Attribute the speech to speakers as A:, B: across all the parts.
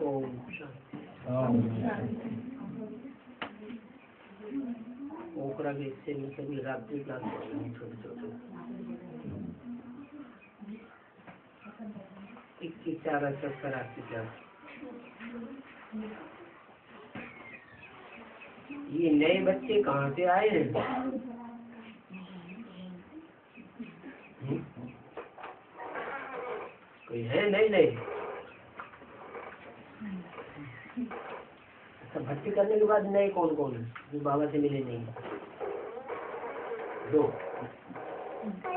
A: ओम ओकरा के हिस्से में सभी रात्रि क्लास छोटे छोटे 4 रात्रि क्लास। ये नए बच्चे कहाँ से आए हैं? कोई है नहीं? अच्छा, भर्ती करने के बाद नए कौन कौन है जो बाबा से मिले नहीं? 2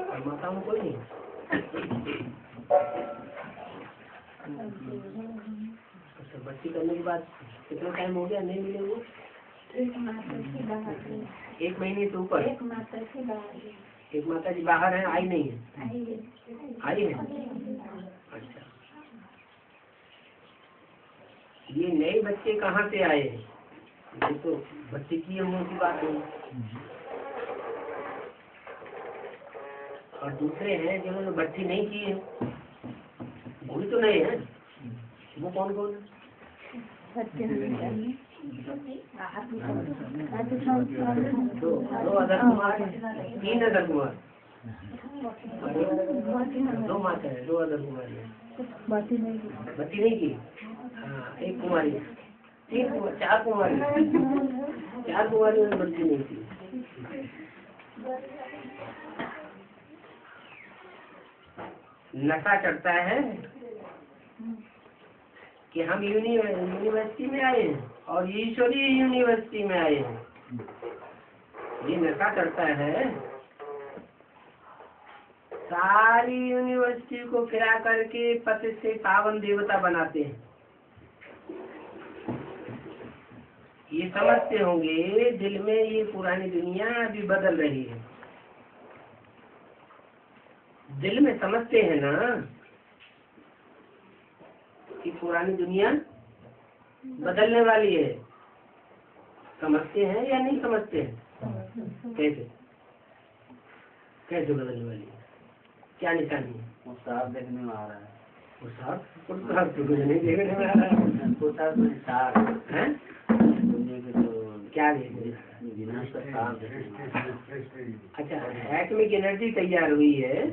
A: और माता में कोई नहीं? अच्छा, भर्ती करने के बाद कितना टाइम हो गया नहीं मिले वो? 1 महीने से ऊपर। एक माता जी बाहर है, आई नहीं है? आई है। अच्छा, ये नए बच्चे कहाँ से आए हैं? ये तो बच्चे की हम की बात नहीं। और दूसरे हैं जिन्होंने भर्ती नहीं की है, वो भी तो नए हैं। वो कौन कौन है? 2 अदर कुमार, 3 अदर कुमार, 2 माता है, 2 अदर कुमार है। भर्ती नहीं की। हाँ, 1 कुमारी, 3 कुमार, 4 कुमारी, 4 कुमारी में भर्ती नहीं की। नशा चढ़ता है कि हम यूनिवर्सिटी में आए हैं और ईश्वरीय यूनिवर्सिटी में आए हैं। ये नशा चढ़ता है। सारी यूनिवर्सिटी को फिरा करके पति से पावन देवता बनाते हैं। ये समझते होंगे दिल में ये पुरानी दुनिया अभी बदल रही है। दिल में समझते हैं ना कि पुरानी दुनिया बदलने वाली है। समझते हैं या नहीं समझते हैं? कैसे बदलने वाली है? क्या निशानी है?
B: वो साफ देखने में आ रहा है।
A: वो साफ नहीं देखने में आ रहा है।
B: वो साफ में साफ
A: है
B: दुनिया के तो
A: क्या देखने?
B: विनाश का साफ देखने में आ रहा है।
A: अच्छा, एटमिक एनर्जी तैयार हुई है,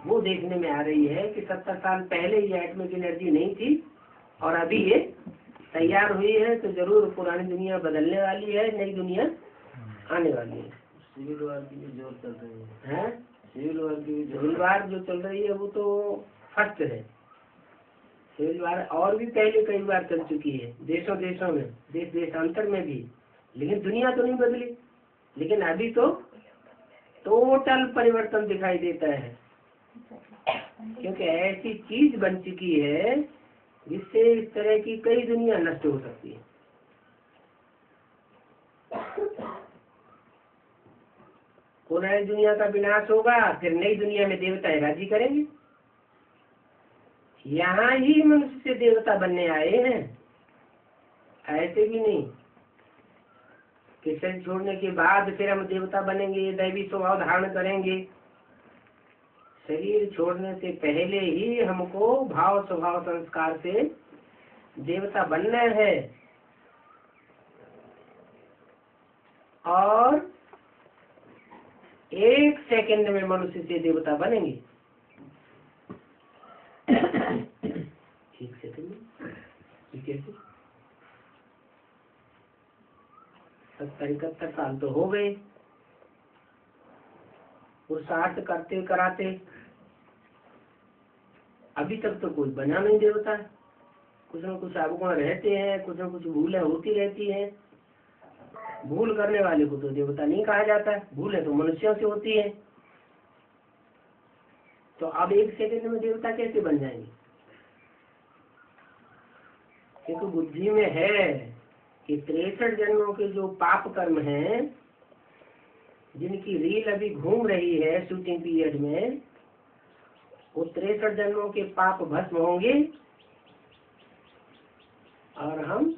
A: वो देखने में आ रही है कि 70 साल पहले ये एटमिक एनर्जी नहीं थी और अभी ये तैयार हुई है। तो जरूर पुरानी दुनिया बदलने वाली है, नई दुनिया आने वाली है।
B: सिविल वार की भी जोर चल रही
A: हैं?
B: सिविल वार की भी
A: सिविल वार जो चल रही है वो तो फर्स्ट है। सिविल वार और भी पहले कई बार चल चुकी है, देशों में, देशांतर में भी, लेकिन दुनिया तो नहीं बदली। लेकिन अभी तो टोटल परिवर्तन दिखाई देता है, क्योंकि ऐसी चीज बन चुकी है जिससे इस तरह की कई दुनिया नष्ट हो सकती है। पुरानी दुनिया का विनाश होगा, फिर नई दुनिया में देवता राजी करेंगे। यहाँ ही मनुष्य से देवता बनने आए हैं, ऐसे भी नहीं कि शरीर छोड़ने के बाद फिर हम देवता बनेंगे, दैवी स्वभाव धारण करेंगे। शरीर छोड़ने से पहले ही हमको भाव स्वभाव संस्कार से देवता बनना है और 1 सेकंड में मनुष्य से देवता बनेंगे। 1 सेकंड में कैसे? 70-71 साल तो हो गए पुरुषार्थ करते कराते, अभी तक तो कोई बना नहीं देवता। कुछ न कुछ अवगुण रहते हैं, कुछ न कुछ भूलें होती रहती हैं। भूल करने वाले को तो देवता नहीं कहा जाता, भूलें तो मनुष्यों से होती है। तो अब 1 सेकंड में देवता कैसे बन जाएंगे? क्योंकि बुद्धि में है कि 63 जन्मों के जो पाप कर्म हैं, जिनकी रील अभी घूम रही है शूटिंग पीरियड में, वो 63 जन्मों के पाप भस्म होंगे और हम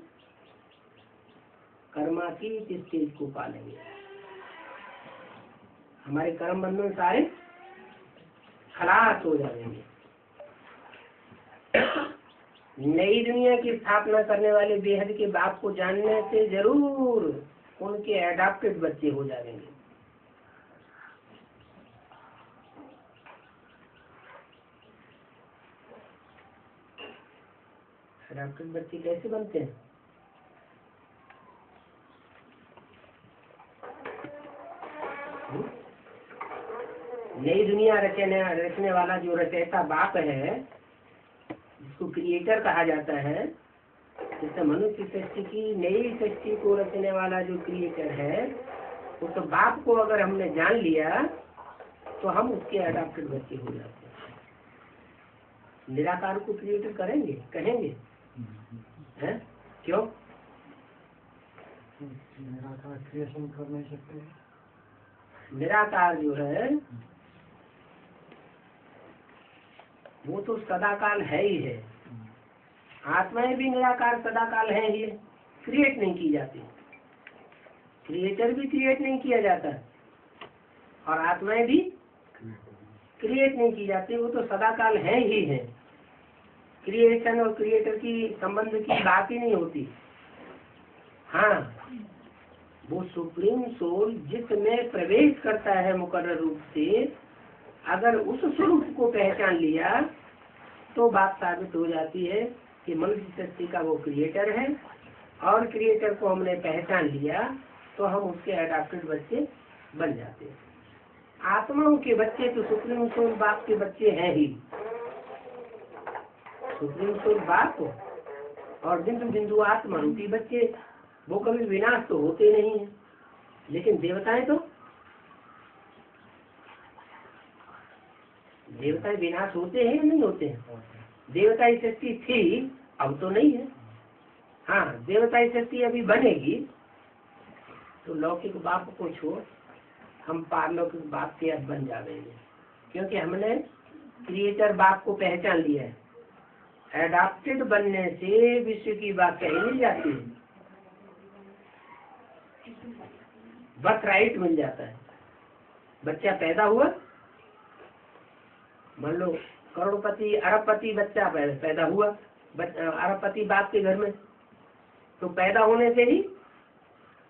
A: कर्मातीत स्टेज को पालेंगे। हमारे कर्म बंधन सारे खलास हो जाएंगे। नई दुनिया की स्थापना करने वाले बेहद के बाप को जानने से जरूर उनके एडॉप्टेड बच्चे हो जाएंगे। एडॉप्टेड बच्चे कैसे बनते हैं? नई दुनिया रचने वाला जो रचयिता बाप है, जिसको क्रिएटर कहा जाता है, जैसे मनुष्य सृष्टि की नई सृष्टि को रचने वाला जो क्रिएटर है, उस बाप को अगर हमने जान लिया तो हम उसके एडॉप्टेड बच्चे हो जाते हैं। निराकार को क्रिएटर करेंगे, कहेंगे हैं? क्यों?
B: निराकार क्रिएशन कर नहीं सकते।
A: निराकार जो है वो तो सदाकाल है ही है। आत्माएं भी निराकार सदाकाल है ही, क्रिएट नहीं की जाती। क्रिएटर भी क्रिएट नहीं किया जाता और आत्माएं भी क्रिएट नहीं की जाती, वो तो सदाकाल है ही है। क्रिएशन और क्रिएटर की संबंध की बात ही नहीं होती। हाँ, वो सुप्रीम सोल जिसमें प्रवेश करता है मुकर्रर रूप से, अगर उस स्वरूप को पहचान लिया तो बात साबित हो जाती है कि मनुष्य सृष्टि का वो क्रिएटर है और क्रिएटर को हमने पहचान लिया तो हम उसके एडॉप्टेड बच्चे बन जाते हैं। आत्माओं के बच्चे तो सुप्रीम सोल बाप के बच्चे हैं ही। सुप्रीम सोल बाप और बिंदु बिंदु आत्मा रूपी बच्चे, वो कभी विनाश तो होते नहीं है। लेकिन देवताएं विनाश होते हैं या नहीं होते हैं? देवताई शक्ति थी, अब तो नहीं है। हाँ, देवताई शक्ति अभी बनेगी तो लौकिक बाप को छोड़ हम पारलौकिक बाप के अब बन जाएंगे, क्योंकि हमने क्रिएटर बाप को पहचान लिया है। एडॉप्टेड बनने से विश्व की बात कही मिल जाती है, बर्थ राइट मिल जाता है। बच्चा पैदा हुआ, मान लो करोड़पति अरबपति बच्चा पैदा हुआ अरबपति बाप के घर में, तो पैदा होने से ही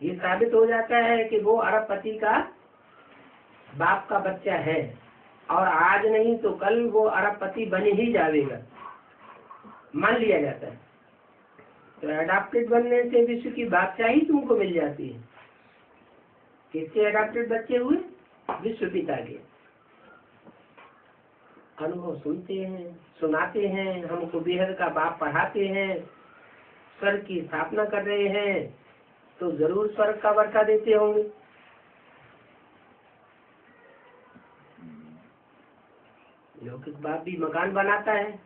A: ये साबित हो जाता है कि वो अरबपति का बाप का बच्चा है और आज नहीं तो कल वो अरबपति बन ही जाएगा, मान लिया जाता है। तो एडॉप्टेड बनने से विश्व की बादशाह ही तुमको मिल जाती है। किसके एडॉप्टेड बच्चे हुए? विश्व पिता के। अनुभव सुनते हैं, सुनाते हैं, हमको बेहद का बाप पढ़ाते हैं, स्वर्ग की स्थापना कर रहे हैं, तो जरूर स्वर्ग का वर्षा देते होंगे। लौकिक बाप भी मकान बनाता है,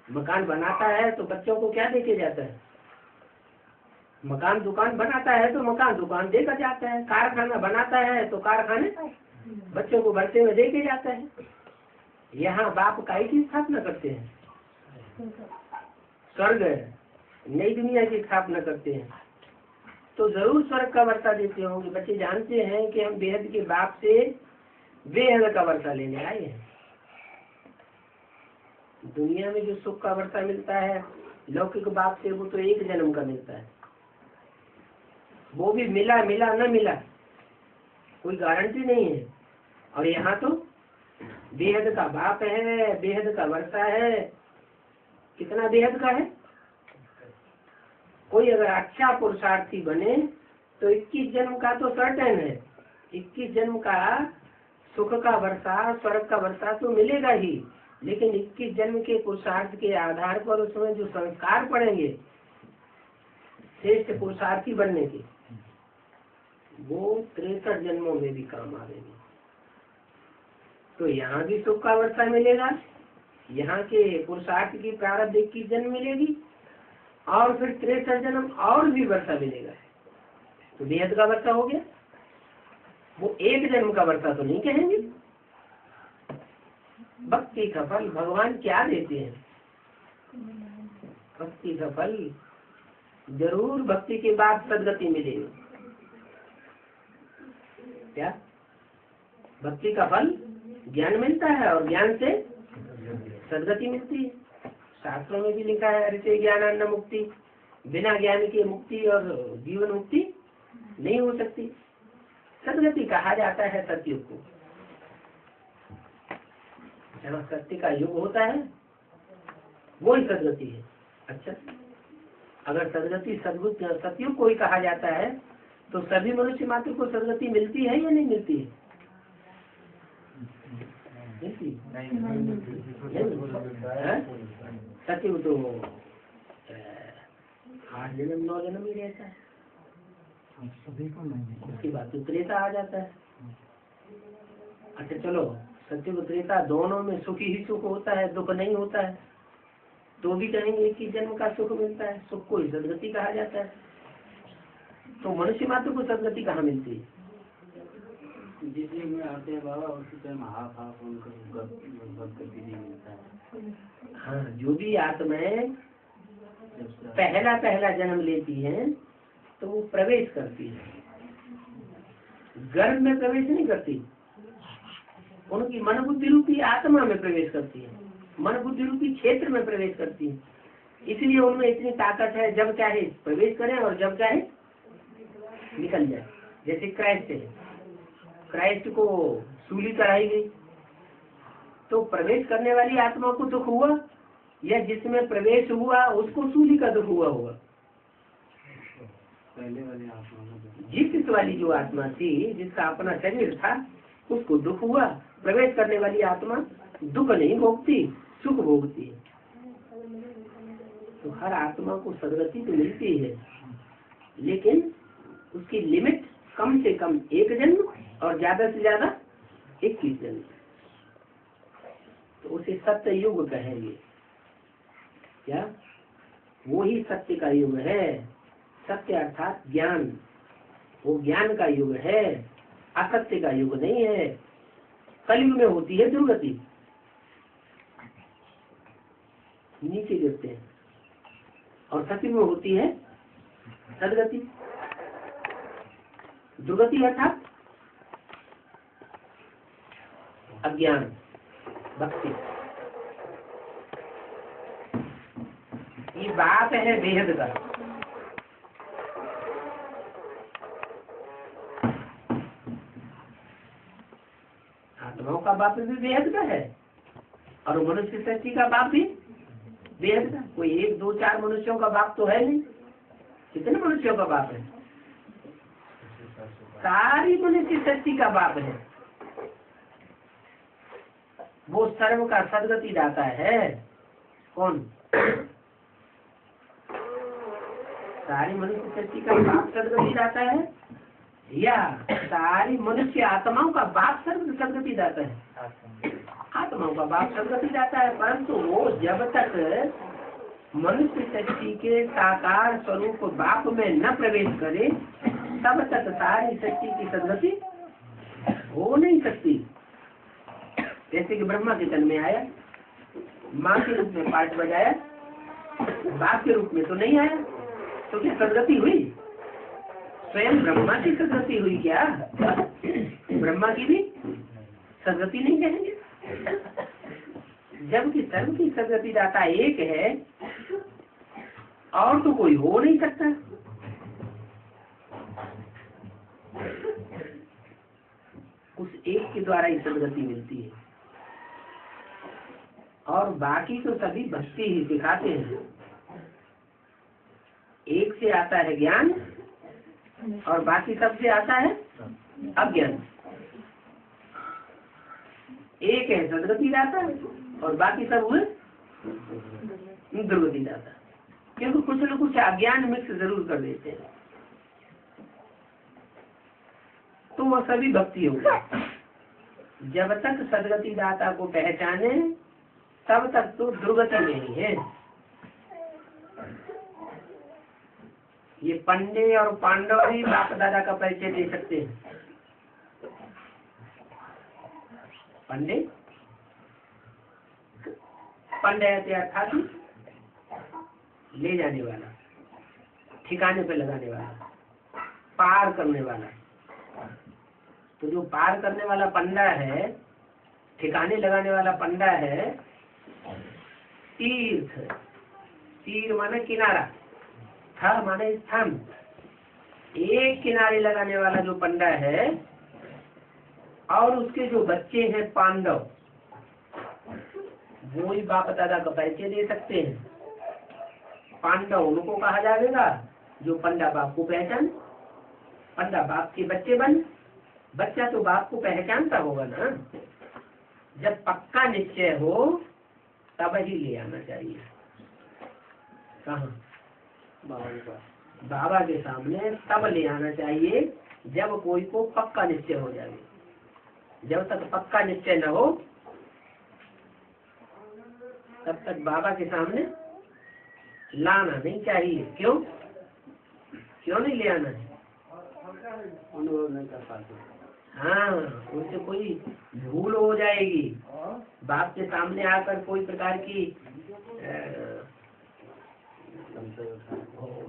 A: मकान बनाता है तो बच्चों को क्या देके जाता है? मकान दुकान बनाता है तो मकान दुकान देकर जाता है। कारखाना बनाता है तो कारखाने बच्चों को भरते में देके जाता है। यहाँ बाप काय की स्थापना करते हैं? स्वर्ग नई दुनिया की स्थापना करते हैं, तो जरूर स्वर्ग का वर्षा देते होंगे। बच्चे जानते हैं कि हम बेहद के बाप से बेहद का वर्षा लेने आए हैं। दुनिया में जो सुख का वर्षा मिलता है लौकिक बाप से, वो तो एक जन्म का मिलता है। वो भी मिला मिला न मिला कोई गारंटी नहीं है। और यहाँ तो बेहद का बाप है, बेहद का वर्षा है। कितना बेहद का है? कोई अगर अच्छा पुरुषार्थी बने तो 21 जन्म का तो सर्टेन है। 21 जन्म का सुख का वर्षा, स्वर्ग का वर्षा तो मिलेगा ही, लेकिन 21 जन्म के पुरुषार्थ के आधार पर उसमें जो संस्कार पड़ेंगे श्रेष्ठ पुरुषार्थी बनने के, वो 63 जन्मों में भी काम आएंगे। तो यहाँ भी सुख का वर्षा मिलेगा, यहाँ के पुरुषार्थ की प्रारब्ध 21 जन्म मिलेगी और फिर 63 जन्म और भी वर्षा मिलेगा। तो बेहद का वर्षा हो गया। वो एक जन्म का वर्षा तो नहीं कहेंगे। भक्ति का फल भगवान क्या देते हैं? भक्ति का फल जरूर भक्ति के बाद सदगति मिलेगी। क्या? भक्ति का फल ज्ञान मिलता है और ज्ञान से सदगति मिलती है। शास्त्रों में भी लिखा है ऋषि ज्ञानान्न मुक्ति, बिना ज्ञान की मुक्ति और जीवन मुक्ति नहीं हो सकती। सदगति कहा जाता है सतयुग को। जहाँ सत्य का युग होता है वो ही सदगति है। अच्छा, अगर सदगति सतयुग को ही कहा जाता है तो सभी मनुष्य मात्र को सदगति मिलती है या नहीं मिलती है? मिलती सतयुग तो 8 जन्म 9 जन्म ही रहता है,
B: सभी को नहीं।
A: उसके बाद तो त्रेता आ जाता है। अच्छा चलो, सतयुग त्रेता दोनों में सुख ही सुख होता है, दुख नहीं होता है, तो भी कहेंगे एक ही जन्म का सुख मिलता है, सुख को ही सदगति कहा जाता है। तो मनुष्य मात्र को सदगति कहाँ मिलती है?
C: जिस युग में आते हैं बाबा उसी टाइम हाफ हाफ उनको सदगति नहीं मिलता है।
A: हाँ, जो भी आत्माएं पहला जन्म लेती हैं तो वो प्रवेश करती है, गर्भ में प्रवेश नहीं करती, उनकी मन बुद्धि रूपी आत्मा में प्रवेश करती है, मन बुद्धि रूपी क्षेत्र में प्रवेश करती है। इसलिए उनमें इतनी ताकत है, जब चाहे प्रवेश करें और जब चाहे निकल जाए। जैसे क्राइस्ट को सूली कराई गई तो प्रवेश करने वाली आत्मा को दुख हुआ या जिसमें प्रवेश हुआ उसको सूली का दुख हुआ होगा?
C: पहले वाली आत्मा
A: जिस वाली जो आत्मा थी, जिसका अपना शरीर था, उसको दुख हुआ। प्रवेश करने वाली आत्मा दुख नहीं भोगती, सुख भोगती है। तो हर आत्मा को सदगति तो मिलती है, लेकिन उसकी लिमिट कम से कम 1 जन्म और ज्यादा से ज्यादा 21 जन्म। तो उसे सत्य युग कहेंगे। क्या? वो ही सत्य का युग है। सत्य अर्थात ज्ञान, वो ज्ञान का युग है, असत्य का युग नहीं है। कलयुग में होती है दुर्गति, नीचे गिरते हैं, और सत्युग में होती है सदगति। दुर्गति अर्थात अज्ञान, भक्ति। ये बात है बेहद का। आत्माओं का बाप भी बेहद का है और मनुष्य सृष्टि का बाप भी बेहद का। कोई 1 2 4 मनुष्यों का बाप तो है नहीं। कितने मनुष्यों का बाप है? सारी मनुष्य सृष्टि का बाप है। वो सर्व का सदगति दाता है। कौन? सारी मनुष्य सृष्टि का बाप सदगति दाता है या सारी मनुष्य आत्माओं का बाप सदगति दाता है? आत्माओं का बाप सदगति दाता है, परंतु वो जब तक मनुष्य सृष्टि के साकार स्वरूप बाप में न प्रवेश करे तब तक सारी सृष्टि की सदगति हो नहीं सकती। जैसे कि ब्रह्मा के तन में आया, माँ के रूप में पाठ बजाया, बाप के रूप में तो नहीं आया, तो क्या सदगति हुई? स्वयं ब्रह्मा की सदगति हुई क्या? ब्रह्मा की भी सदगति नहीं कहेंगे, जबकि सर्व की सदगति दाता एक है और तो कोई हो नहीं सकता। उस एक के द्वारा ही सदगति मिलती है और बाकी तो सभी भक्ति ही सिखाते हैं। एक से आता है ज्ञान और बाकी सबसे आता है अज्ञान। एक है सदगति दाता और बाकी सब हुए दुर्गति दाता, क्योंकि कुछ न कुछ अज्ञान मिक्स जरूर कर देते हैं, तो वह सभी भक्ति होगी। जब तक सदगति दाता को पहचाने तब तक तो दुर्गति नहीं है। ये पंडे और पांडव ही बाप दादा का परिचय दे सकते हैं। पंडे अर्थात ले जाने वाला, ठिकाने पे लगाने वाला, पार करने वाला। तो जो पार करने वाला पंडा है, ठिकाने लगाने वाला पंडा है, तीर्थ, तीर माने किनारा, था माने स्थान। एक किनारे लगाने वाला जो पंडा है और उसके जो बच्चे हैं पांडव, वो ही बाप दादा का परिचय दे सकते हैं। पांडव उनको कहा जाएगा जो पंडा बाप को पहचान, पंडा बाप के बच्चे बन, बच्चा तो बाप को पहचानता होगा ना। जब पक्का निश्चय हो तब ही ले आना चाहिए। कहाँ? बाबा के सामने तब ले आना चाहिए जब कोई को पक्का निश्चय हो जाए। जब तक पक्का निश्चय न हो तब तक बाबा के सामने लाना नहीं चाहिए। क्यों क्यों नहीं ले आना है?
C: अनुभव नहीं कर पाते।
A: हाँ, उनसे कोई भूल हो जाएगी। बाप के सामने आकर कोई प्रकार की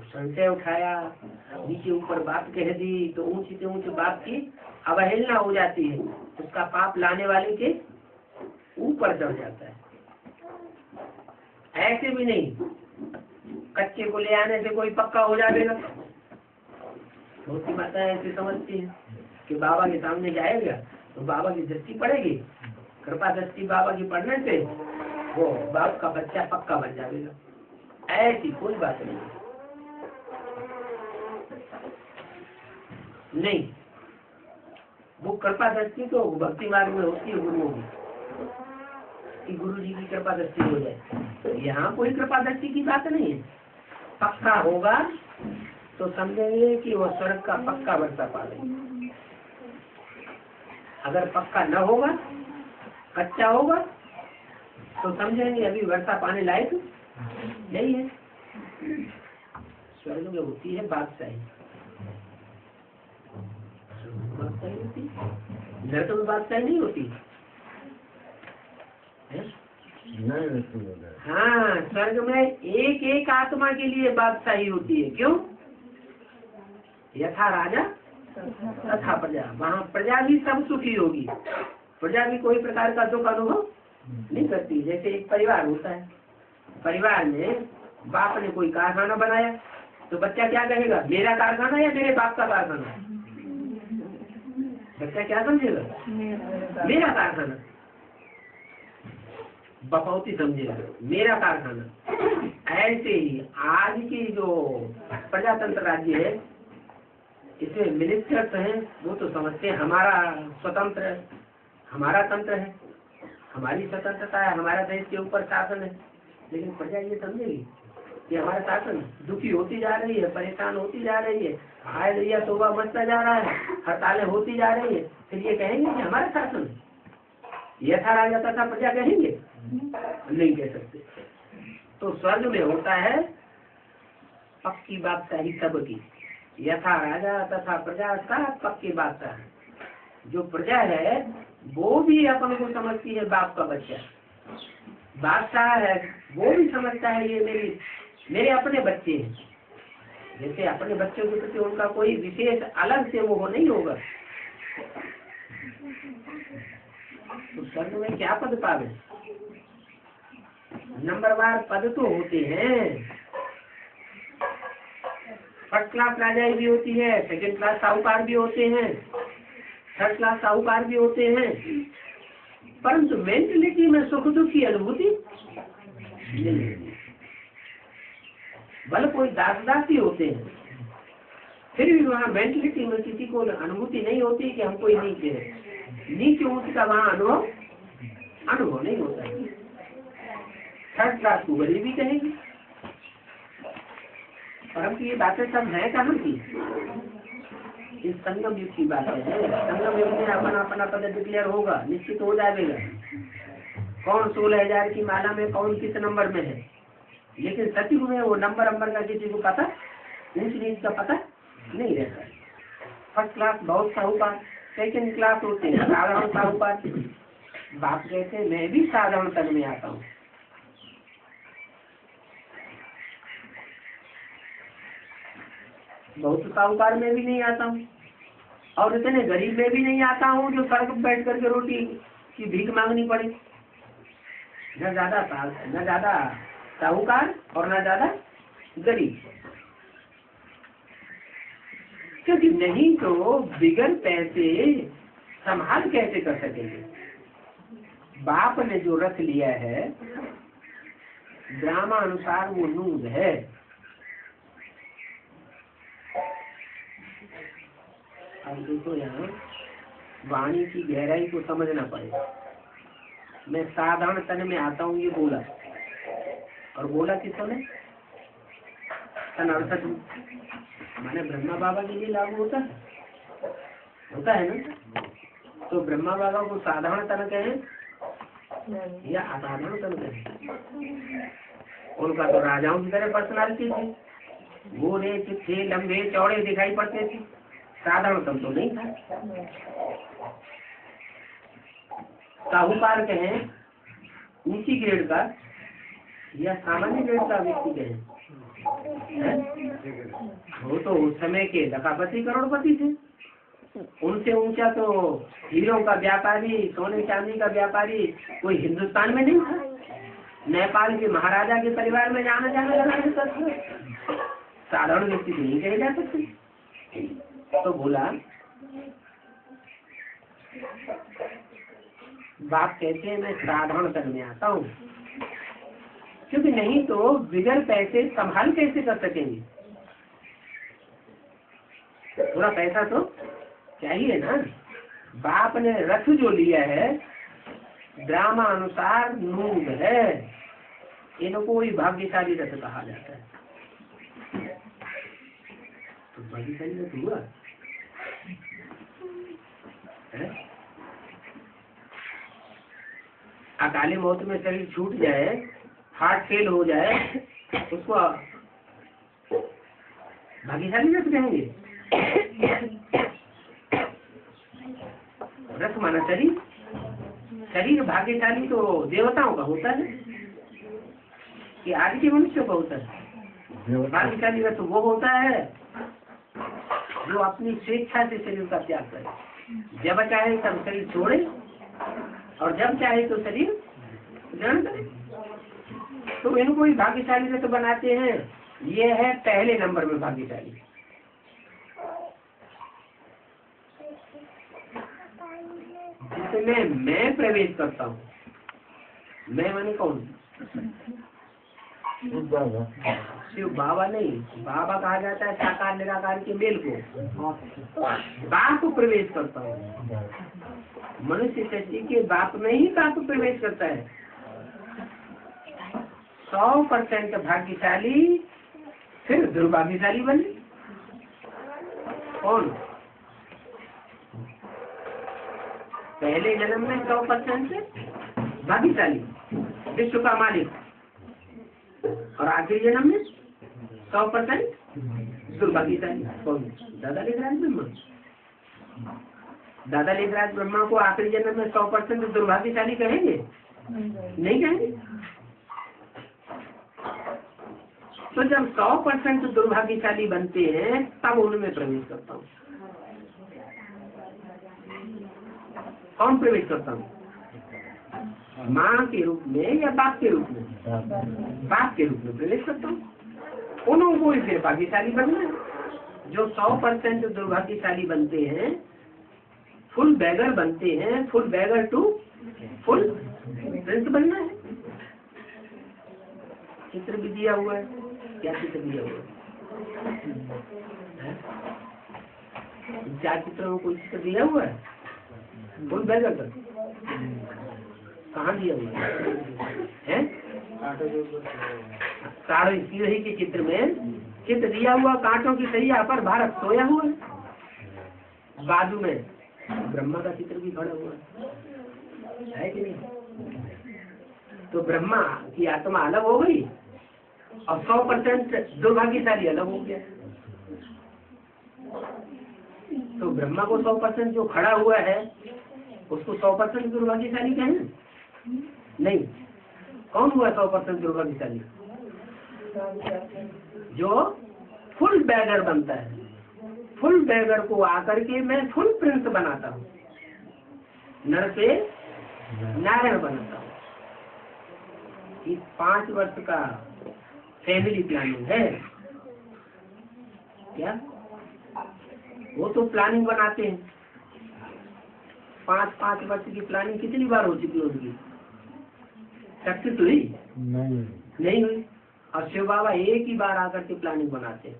A: संशय उठाया, नीचे ऊपर बात कह दी तो ऊंची से ऊंची बात की अवहेलना हो जाती है, उसका पाप लाने वाले के ऊपर चढ़ जाता है। ऐसे भी नहीं, कच्चे को ले आने से कोई पक्का हो जाएगा। बहुत सी माता ऐसे समझती है कि बाबा के सामने जाएगा तो बाबा की दृष्टि पड़ेगी, कृपा दृष्टि बाबा की पड़ने से वो बाप का बच्चा पक्का बन जाएगा। ऐसी कोई बात नहीं, वो कृपा दृष्टि तो भक्ति मार्ग में होती है गुरुओं की, कि गुरु जी की कृपा दृष्टि हो जाए। यहाँ कोई कृपा दृष्टि की बात नहीं है। पक्का होगा तो समझेंगे कि वो स्वर्ग का पक्का वर्षा पा लेंगे। अगर पक्का न होगा, कच्चा होगा, तो समझेंगे अभी वर्षा पाने लायक नहीं है। स्वर्ग में होती है बादशाही, नरक में बादशाही नहीं होती है? हाँ, स्वर्ग में एक एक आत्मा के लिए बादशाही होती है। क्यों? यथा राजा तथा प्रजा, वहाँ प्रजा भी सब सुखी होगी, प्रजा भी कोई प्रकार का दुख अनुभव नहीं करती। जैसे एक परिवार होता है, परिवार में बाप ने कोई कारखाना बनाया तो बच्चा क्या कहेगा, मेरा कारखाना या मेरे बाप का कारखाना? बच्चा क्या समझेगा, मेरा कारखाना। बपौती समझेगा मेरा कारखाना। ऐसे ही आज की जो प्रजातंत्र राज्य है, इसमें मिनिस्टर्स हैं, वो तो समझते हैं हमारा स्वतंत्र है, हमारा तंत्र है, हमारी स्वतंत्रता है, हमारा देश के ऊपर शासन है। लेकिन प्रजा ये समझेगी कि हमारा शासन दुखी होती जा रही है, परेशान होती जा रही है, आय लिया शोभा मचता जा रहा है, हड़तालें होती जा रही है, फिर ये कहेंगे कि हमारा शासन है। यथा राजा तथा प्रजा कहेंगे? नहीं कह सकते। तो स्वर्ग में होता है पक्की बादशाही सबकी, यथा राजा तथा प्रजा सब पक्की बादशाह। जो प्रजा है वो भी अपन को समझती है बाप का बच्चा, बादशाह है वो भी समझता है ये मेरे अपने बच्चे हैं। जैसे अपने बच्चों के प्रति उनका कोई विशेष अलग से वो नहीं होगा। तो स्वर्ग में क्या पद पावे? नंबरवार पद तो होते हैं, फर्स्ट क्लास राजा भी होती है, सेकंड क्लास साहूकार भी होते हैं, थर्ड क्लास साहूकार भी होते हैं, परंतु मेंटलिटी में सुख दुख की अनुभूति नहीं। भले कोई दास दासी होते हैं, फिर भी वहाँ मेंटलिटी में किसी को अनुभूति नहीं होती कि हम कोई नीचे है। नीचे ऊंच का वहाँ अनुभव नहीं होता है। थर्ड क्लास को गरीबी कहेंगे, परंतु ये बातें सब है कहाँ की? इस संगम युग की बात है। संगम युग में अपना पद डिक्लेयर होगा, निश्चित हो जाएगा कौन 16,000 की माला में कौन किस नंबर में है। लेकिन सतयुग में वो नंबर का किसी को पता, ऊंच नीच का पता नहीं रहता। फर्स्ट क्लास बहुत साहूकार, सेकंड क्लास होते हैं साधारण साहूकार। बाप कहते मैं भी साधारण तक में आता हूँ। बहुत साहूकार में भी नहीं आता हूँ और इतने गरीब में भी नहीं आता हूँ जो सड़क पर बैठ करके रोटी की भीख मांगनी पड़े। न ज्यादा साहूकार और न ज्यादा गरीब, क्योंकि नहीं तो बिगड़ पैसे संभाल कैसे कर सकेंगे। बाप ने जो रख लिया है ड्रामानुसार वो नूद है। अब देखो यहाँ वाणी की गहराई को समझना पड़ेगा। मैं साधारण तन में आता हूँ ये बोला, और बोला किस समय तन अर्थक माने ब्रह्मा बाबा के लिए लागू होता है ना। तो ब्रह्मा बाबा को साधारण तन कहें या असाधारण तन कहें। उनका तो राजाओं की तरह पर्सनालिटी थी, गोरे चिट्ठे लंबे चौड़े दिखाई पड़ते थे, साधारण तन तो नहीं था। साहूकार कहें ऊंची ग्रेड का या सामान्य ग्रेड का व्यक्ति कहें, वो तो उस समय के लखापति करोड़पति थे। उनसे ऊंचा तो हीरों का व्यापारी, सोने चांदी का व्यापारी कोई हिंदुस्तान में नहीं था। नेपाल के महाराजा के परिवार में जाना लगा सकते, साधारण व्यक्ति तो नहीं कहे जा सकते। तो बोला बाप कहते हैं मैं साधारण तन में आता हूँ, क्योंकि नहीं तो बिगड़ पैसे संभाल कैसे कर सकेंगे। थोड़ा पैसा तो चाहिए ना। बाप ने रथ जो लिया है ड्रामा अनुसार नूद है, इनको ही भाग्यशाली रथ कहा जाता है। तो भाग्यशाली रथ हुआ है? अकाली मौत में शरीर छूट जाए, हार्ट फेल हो जाए, उसको भाग्यशाली रथ कहेंगे। रथ माना शरीर, शरीर भाग्यशाली तो देवताओं का होता है कि आदि के मनुष्य का होता है। भाग्यशाली रथ वो होता है जो अपनी स्वेच्छा से शरीर का त्याग करे, जब चाहे तब शरीर छोड़े और जब चाहे तो शरीर ग्रहण करे। तो इनको ही भाग्यशाली रथ बनाते हैं। ये है पहले नंबर में भाग्यशाली। जिसमें मैं प्रवेश करता हूँ, मैं माने कौन? शिव बाबा नहीं, बाबा कहा जाता है साकार निराकार के मेल को। बाप को प्रवेश करता हूँ, मनुष्य शक्ति के बाप में ही बाप प्रवेश करता है। 100% भाग्यशाली फिर दुर्भाग्यशाली बने कौन? पहले जन्म में 100% भाग्यशाली विश्व का मालिक, और आखिरी जन्म में 100% दुर्भाग्यशाली कौन? दादा लेखराज ब्रह्मा। दादा लेखराज ब्रह्मा को आखिरी जन्म में 100% दुर्भाग्यशाली कहेंगे? नहीं कहेंगे। तो जब 100% दुर्भाग्यशाली बनते हैं तब उनमें प्रवेश करता हूँ। कौन प्रवेश करता हूँ? माँ के रूप में या बाप के रूप में? बाप के रूप में प्रवेश करता हूँ। उनको ही फिर भाग्यशाली बनना है। जो 100% दुर्भाग्यशाली बनते हैं, फुल बैगर बनते हैं, full bagger to full prince बनना है। चित्र भी दिया हुआ है। क्या चित्र दिया हुआ है? चार चित्रों में कोई चित्र दिया हुआ है? फुल बैगर का कहाँ दिया हुआ है? साढ़े सीढ़ी के चित्र में चित्र दिया हुआ, कांटों की सैया पर भारत सोया हुआ है। बाजू में ब्रह्मा का चित्र भी खड़ा हुआ है कि नहीं? तो ब्रह्मा की आत्मा अलग हो गई और 100% दुर्भाग्यशाली अलग हो गया। तो ब्रह्मा को 100% जो खड़ा हुआ है उसको 100% दुर्भाग्यशाली कहें? नहीं। कौन हुआ 100% दुर्भाग्यशाली? जो फुल बैगर बनता है। फुल बैगर को आकर के मैं फुल प्रिंस बनाता हूँ, नर से नारायण बनाता हूँ। कि 5 वर्ष का फैमिली प्लानिंग है क्या? वो तो प्लानिंग बनाते हैं। 5 वर्ष की प्लानिंग कितनी बार हो चुकी है उनकी? सक्सेस हुई? नहीं हुई। और शिव बाबा एक ही बार आकर के प्लानिंग बनाते हैं,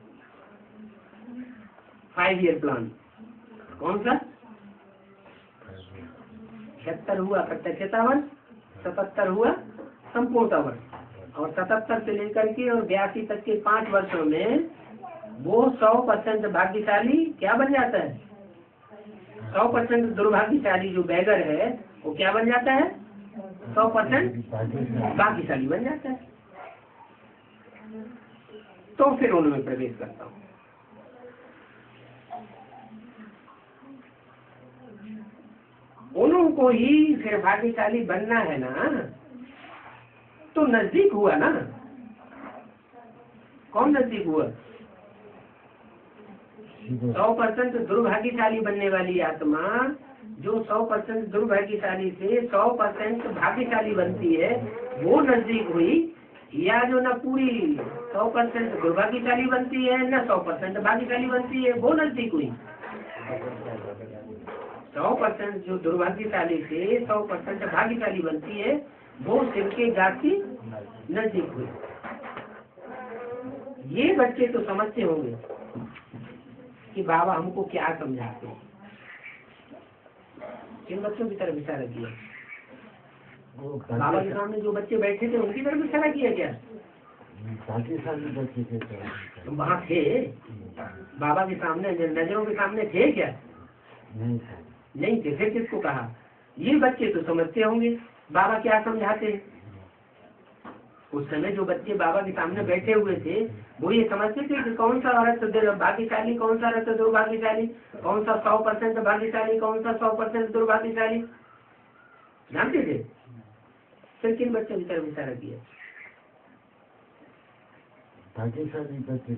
A: 5 ईयर प्लान। कौन सा? 76 हुआ प्रत्यक्षता वर्ष, 77 हुआ संपूर्णता वर्ष, और 77 से लेकर के और 82 तक के 5 वर्षों में वो 100% भाग्यशाली क्या बन जाता है? 100% दुर्भाग्यशाली जो बैगर है वो क्या बन जाता है? 100% भाग्यशाली बन जाता है। तो फिर उनमें प्रवेश करता हूँ। उनको ही फिर भाग्यशाली बनना है ना, तो नजदीक हुआ ना। कौन नजदीक हुआ? 100% दुर्भाग्यशाली बनने वाली आत्मा जो 100% दुर्भाग्यशाली से 100% भाग्यशाली बनती है, वो नजदीक हुई, या जो ना पूरी 100% दुर्भाग्यशाली बनती है ना 100% भाग्यशाली बनती है, वो नजदीक हुई। 100% जो दुर्भाग्यशाली से 100% भाग्यशाली बनती है, वो शिव के जात की नजदीक हुई। ये बच्चे तो समझते होंगे कि बाबा हमको क्या समझाते हैं। किन बच्चों की तरफ इशारा किया? बाबा के सामने जो बच्चे बैठे थे उनकी तरफ इशारा किया क्या? वहाँ थे बाबा के सामने, नजरों के सामने थे क्या? नहीं थे। फिर किसको कहा? ये बच्चे तो समझते होंगे बाबा क्या समझाते हैं। उस समय जो बच्चे बाबा के सामने बैठे हुए थे वो ये समझते थे कि कौन सा औरत भाग्यशाली, कौन सा औरत दुर्भाग्यशाली, कौन सा 100% भाग्यशाली, कौन सा 100% दुर्भाग्यशाली, जानते थे। फिर किन बच्चों की तरफ इशारा किया?
B: भाग्यशाली बच्चे।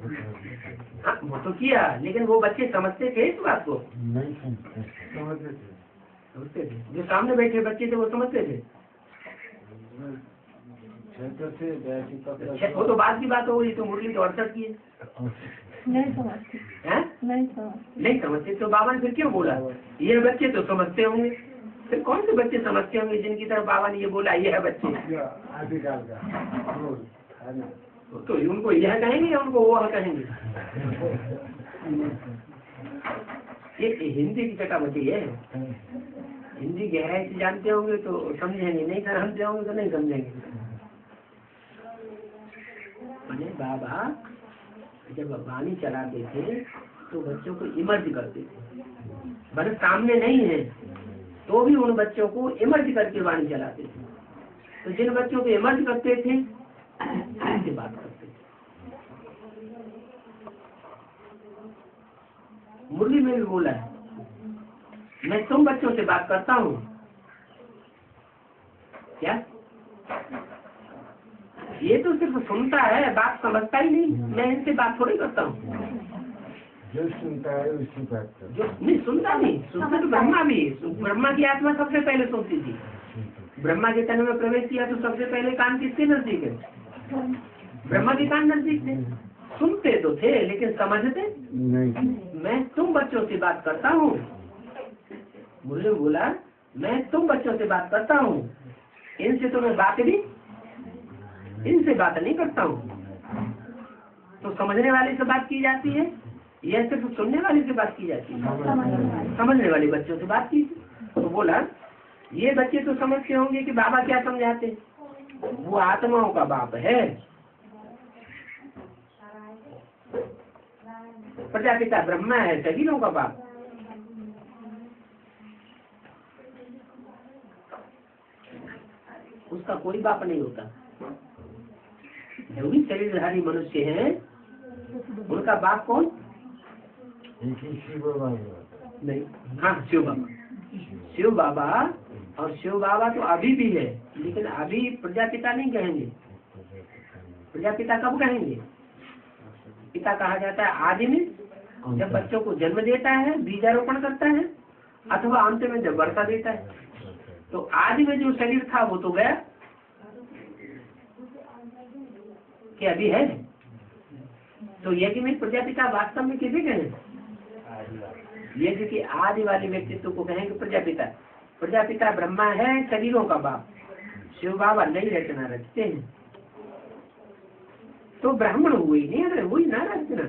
A: हाँ वो तो किया, लेकिन वो बच्चे समझते थे इस बात को?
B: नहीं समझते थे।
A: जो सामने बैठे बच्चे थे वो समझते थे। वो तो बात की बात हो गई। तो मुरली तो 68 की है।
D: नहीं समझते।
A: नहीं समझते तो बाबा ने फिर क्यों बोला ये बच्चे तो समझते होंगे? फिर कौन से बच्चे समझते होंगे जिनकी तरफ बाबा ने ये बोला ये है बच्चे? तो उनको यह कहेंगे या उनको वो कहेंगे? ये हिंदी की चटाबटी है। हिंदी गहराई से जानते होंगे तो समझेंगे, नहीं समझते होंगे तो नहीं समझेंगे। बाबा जब वाणी चलाते थे तो बच्चों को इमर्ज करते थे, भले सामने नहीं है तो भी उन बच्चों को इमर्ज करके वाणी चलाते थे। तो जिन बच्चों को इमर्ज करते थे उनसे बात करते थे। मुरली में भी बोला है मैं तुम बच्चों से बात करता हूँ क्या? ये तो सिर्फ सुनता है, बात समझता ही नहीं। मैं इनसे बात थोड़ी करता हूँ।
B: जो सुनता है उसकी बात कर।
A: जो नहीं सुनता नहीं, सुनता तो ब्रह्मा भी। ब्रह्मा की आत्मा सबसे पहले सुनती थी। ब्रह्मा के तन में प्रवेश किया तो सबसे पहले कान किसके नजदीक है? ब्रह्मा के कान नजदीक थे। सुनते तो थे लेकिन समझते
B: नहीं।
A: मैं तुम बच्चों से बात करता हूँ। मुझे बोला मैं तुम बच्चों से बात करता हूँ, इनसे तो मैं बात भी इनसे बात नहीं करता हूँ। तो समझने वाले से बात की जाती है या सिर्फ सुनने वाले से बात की जाती है? समझने वाले बच्चों से बात की। तो बोला ये बच्चे तो समझते होंगे कि बाबा क्या समझाते, वो आत्माओं का बाप है। प्रजापिता ब्रह्मा है, शरीरों का बाप। उसका कोई बाप नहीं होता। जो भी शरीरधारी मनुष्य हैं उनका बाप कौन?
B: शिव बाबा
A: नहीं, हाँ शिव बाबा। शिव बाबा, और शिव बाबा तो अभी भी है, लेकिन अभी प्रजापिता नहीं कहेंगे। प्रजापिता कब कहेंगे? पिता कहा जाता है आदि में, जब बच्चों को जन्म देता है, बीजारोपण करता है, अथवा अंत में जब वर्षा देता है। तो आदि में जो शरीर था वो तो गया, कि अभी है? तो यज्ञ में प्रजापिता वास्तव में किसे कहें? यज्ञ के आदि वाले व्यक्तित्व को कहेंगे प्रजापिता। प्रजापिता ब्रह्मा है, शरीरों का बाप। शिव बाबा नई रचना रचते हैं, तो ब्राह्मण हुए नहीं, अगर हुई ना रचना।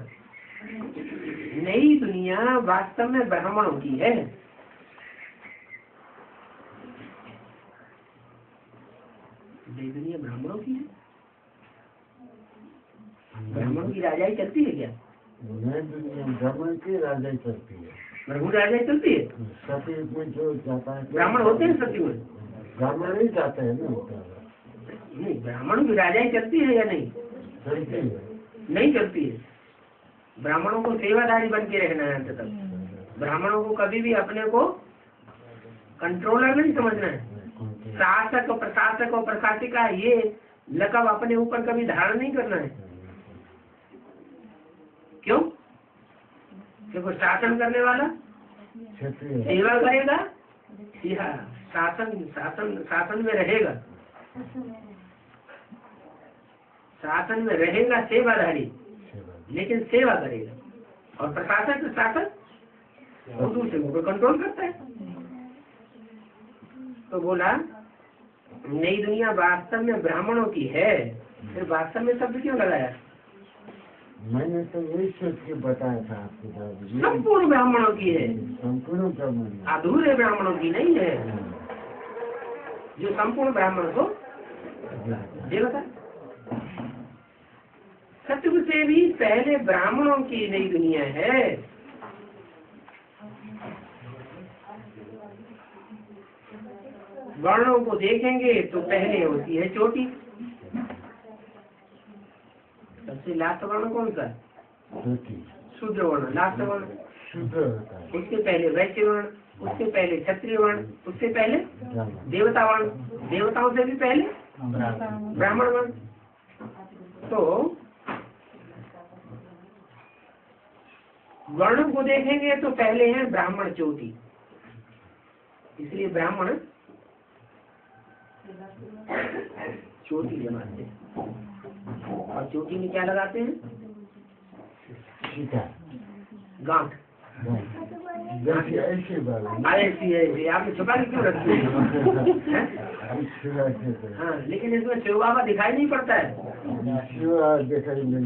A: नई दुनिया वास्तव में ब्राह्मणों की है। नई दुनिया ब्राह्मणों की है। ब्राह्मणों की राजाई चलती है क्या?
B: नई दुनिया ब्राह्मण की राजाई चलती है।
A: ब्राह्मण राजाई चलती है।
B: सतयुग में जो जाता है
A: ब्राह्मण होते हैं सत्युग में?
B: ब्राह्मण ही जाते हैं ना।
A: नहीं, ब्राह्मणों की राजाई चलती है या नहीं?
B: चलती है।
A: नहीं चलती है। ब्राह्मणों को सेवादारी बन के रहना है अंत तक। ब्राह्मणों को कभी भी अपने को कंट्रोलर नहीं समझना है। शासक और प्रशासक और प्रशासिका ये लकब अपने ऊपर कभी धारण नहीं करना है। क्यों? क्योंकि शासन करने वाला सेवा करेगा या शासन में रहेगा। शासन में रहेगा सेवाधारी, लेकिन सेवा करेगा। और प्रशासक शासन वो दूसरे को कंट्रोल करता है। तो बोला नई दुनिया वास्तव में ब्राह्मणों की है। फिर वास्तव में शब्द क्यों लगाया?
B: मैंने तो यही सोच के बताया था आपको।
A: संपूर्ण ब्राह्मणों की है,
B: संपूर्ण ब्राह्मण,
A: अधूरे ब्राह्मणों की नहीं है। जो संपूर्ण ब्राह्मण को देवता। सत्युग से भी पहले ब्राह्मणों की नई दुनिया है। वर्णों को देखेंगे तो पहले होती है चोटी। सबसे लास्ट वर्ण कौन सा? शूद्र वर्ण। लास्ट वर्ण
B: शूद्र होता है।
A: उसके पहले वैश्य वर्ण, उसके पहले क्षत्रिय वर्ण, उसके पहले देवता वर्ण, देवताओं से भी पहले ब्राह्मण वर्ण। तो वर्णों को देखेंगे तो पहले है ब्राह्मण चोटी। इसलिए ब्राह्मण चोटी जमाते हैं। और चोटी में क्या लगाते हैं? गांठ। ऐसी आपने छुपा के क्यों रखी है? हाँ, लेकिन इसमें शिव बाबा दिखाई नहीं पड़ता है।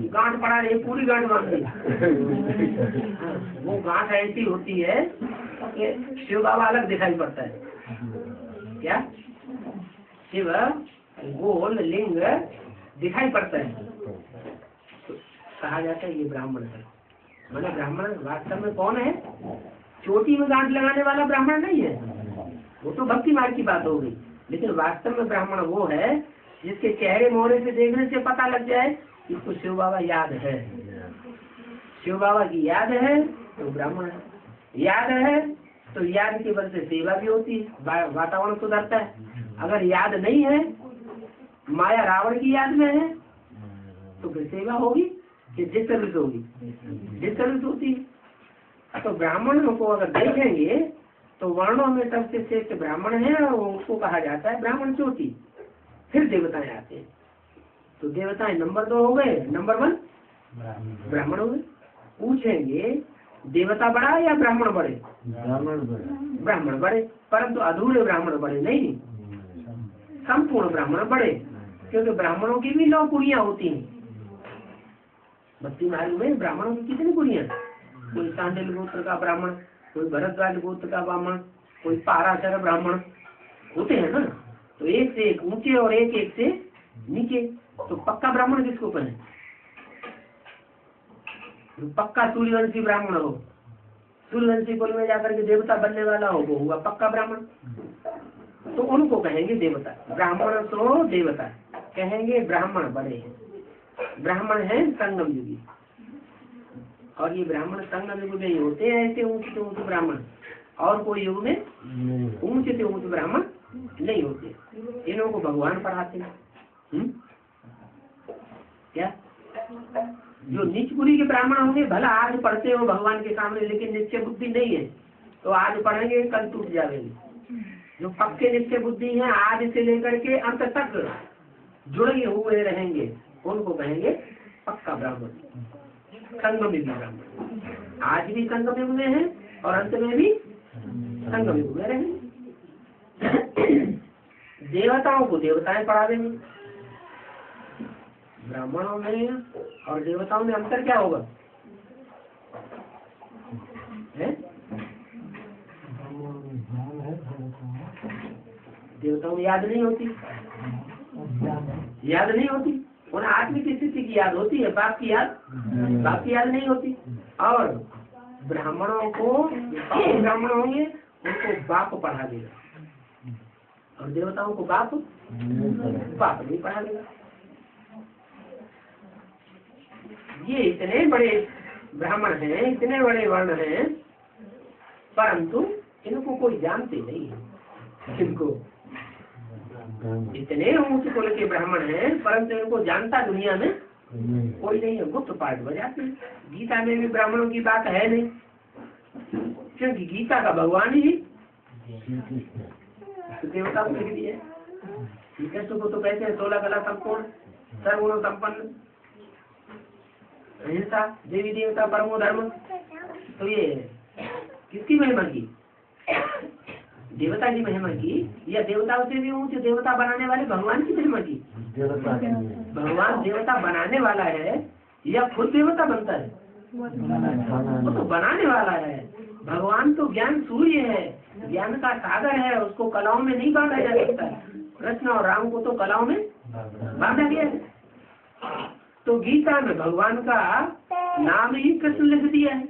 A: गांठ पड़ा नहीं, पूरी गांठ बांध दी। वो गांठ ऐसी होती है कि शिव बाबा अलग दिखाई पड़ता है। क्या? शिव गोल लिंग दिखाई पड़ता है। तो कहा जाता है ये ब्राह्मण है। मतलब ब्राह्मण वास्तव में कौन है? चोटी में गांठ लगाने वाला ब्राह्मण नहीं है। वो तो भक्ति मार्ग की बात होगी। लेकिन वास्तव में ब्राह्मण वो है जिसके चेहरे मोहरे से देखने से पता लग जाए इसको शिव बाबा याद है। शिव बाबा की याद है तो ब्राह्मण है। याद है तो याद के बल से सेवा भी होती है, वातावरण सुधरता है। अगर याद नहीं है, माया रावण की याद में है, तो फिर सेवा होगी कि डिस्टर्बेंस होगी? डिस्टर्बेंस होती है। तो ब्राह्मणों को अगर देखेंगे तो वर्णों में सबसे श्रेष्ठ ब्राह्मण है और उसको कहा जाता है ब्राह्मण चोटी। फिर देवताएं आते हैं। तो देवताएं नंबर 2 हो गए, नंबर 1 ब्राह्मण हो गए। पूछेंगे देवता बड़ा या ब्राह्मण बड़े? ब्राह्मण बड़े, परंतु अधूरे ब्राह्मण बड़े नहीं, संपूर्ण ब्राह्मण बड़े। क्योंकि ब्राह्मणों की भी 9 कुड़ियां होती हैं। भक्ति मार्ग में ब्राह्मणों की कितनी कुड़ियां? कोई सांडिल गोत्र का ब्राह्मण, कोई भरद्वाज गोत्र का ब्राह्मण, कोई पाराशर ब्राह्मण होते हैं ना। तो एक से एक ऊंचे और एक एक से नीचे। तो पक्का ब्राह्मण किसको कहें? पक्का सूर्यवंशी ब्राह्मण हो, सूर्यवंशी कुल में जाकर के देवता बनने वाला हो, वो हुआ पक्का ब्राह्मण। तो उनको कहेंगे देवता। ब्राह्मण तो देवता कहेंगे। ब्राह्मण बड़े हैं। ब्राह्मण है संगम युगी। और ये ब्राह्मण संगम युग में ही होते हैं ऐसे ऊंचे से ऊंचे ब्राह्मण। और कोई युग में ऊंचे से ऊंचे ब्राह्मण नहीं होते। इन्हों को भगवान पढ़ाते हैं। क्या? जो नीच बुद्धि के ब्राह्मण होंगे भला आज पढ़ते हो भगवान के सामने, लेकिन निश्चय बुद्धि नहीं है तो आज पढ़ेंगे कल टूट जाएंगे। जो पक्के निश्चय बुद्धि है आज से लेकर के अंत तक जुड़े हुए रहेंगे, उनको कहेंगे पक्का ब्राह्मण, संगमी ब्राह्मण। आज भी संगमी हुए हैं और अंत में भी संगमी हुए रहेंगे। देवताओं को देवताएं पढ़ा देंगे। ब्राह्मणों में और देवताओं में अंतर क्या होगा है? देवताओं में याद नहीं होती, याद नहीं होती। उन्हें आत्मिक स्थिति की याद होती है, बाप की याद नहीं होती। और ब्राह्मणों को, ब्राह्मण होंगे उनको बाप पढ़ा देगा और देवताओं को बाप नहीं पढ़ा देगा। ये इतने बड़े ब्राह्मण हैं, इतने बड़े वर्ण हैं, परंतु इनको कोई जानते नहीं है। इनको इतने ऊंचे कुल के ब्राह्मण हैं, परंतु इनको जानता दुनिया में कोई नहीं है। गुप्त पाठ बजाते हैं। गीता में भी ब्राह्मणों की बात है नहीं, क्योंकि गीता का भगवान ही देवता को लिख दिया। कृष्ण को तो कहते हैं 16 कला संपूर्ण, सर्वगुण संपन्न, अहिंसा, देवी देवता, परमो धर्म। तो ये किसकी महिमा की? देवता की महिमा की, या देवताओं से भी ऊंचे देवता बनाने वाले भगवान की महिमा की? भगवान देवता बनाने वाला है या खुद देवता बनता है? वो तो बनाने वाला है। भगवान तो ज्ञान सूर्य है, ज्ञान का सागर है, उसको कलाओं में नहीं बांधा जा सकता। कृष्ण और राम को तो कलाओं में बांधा गया है। तो गीता में भगवान का नाम ही कृष्ण लिख दिया है।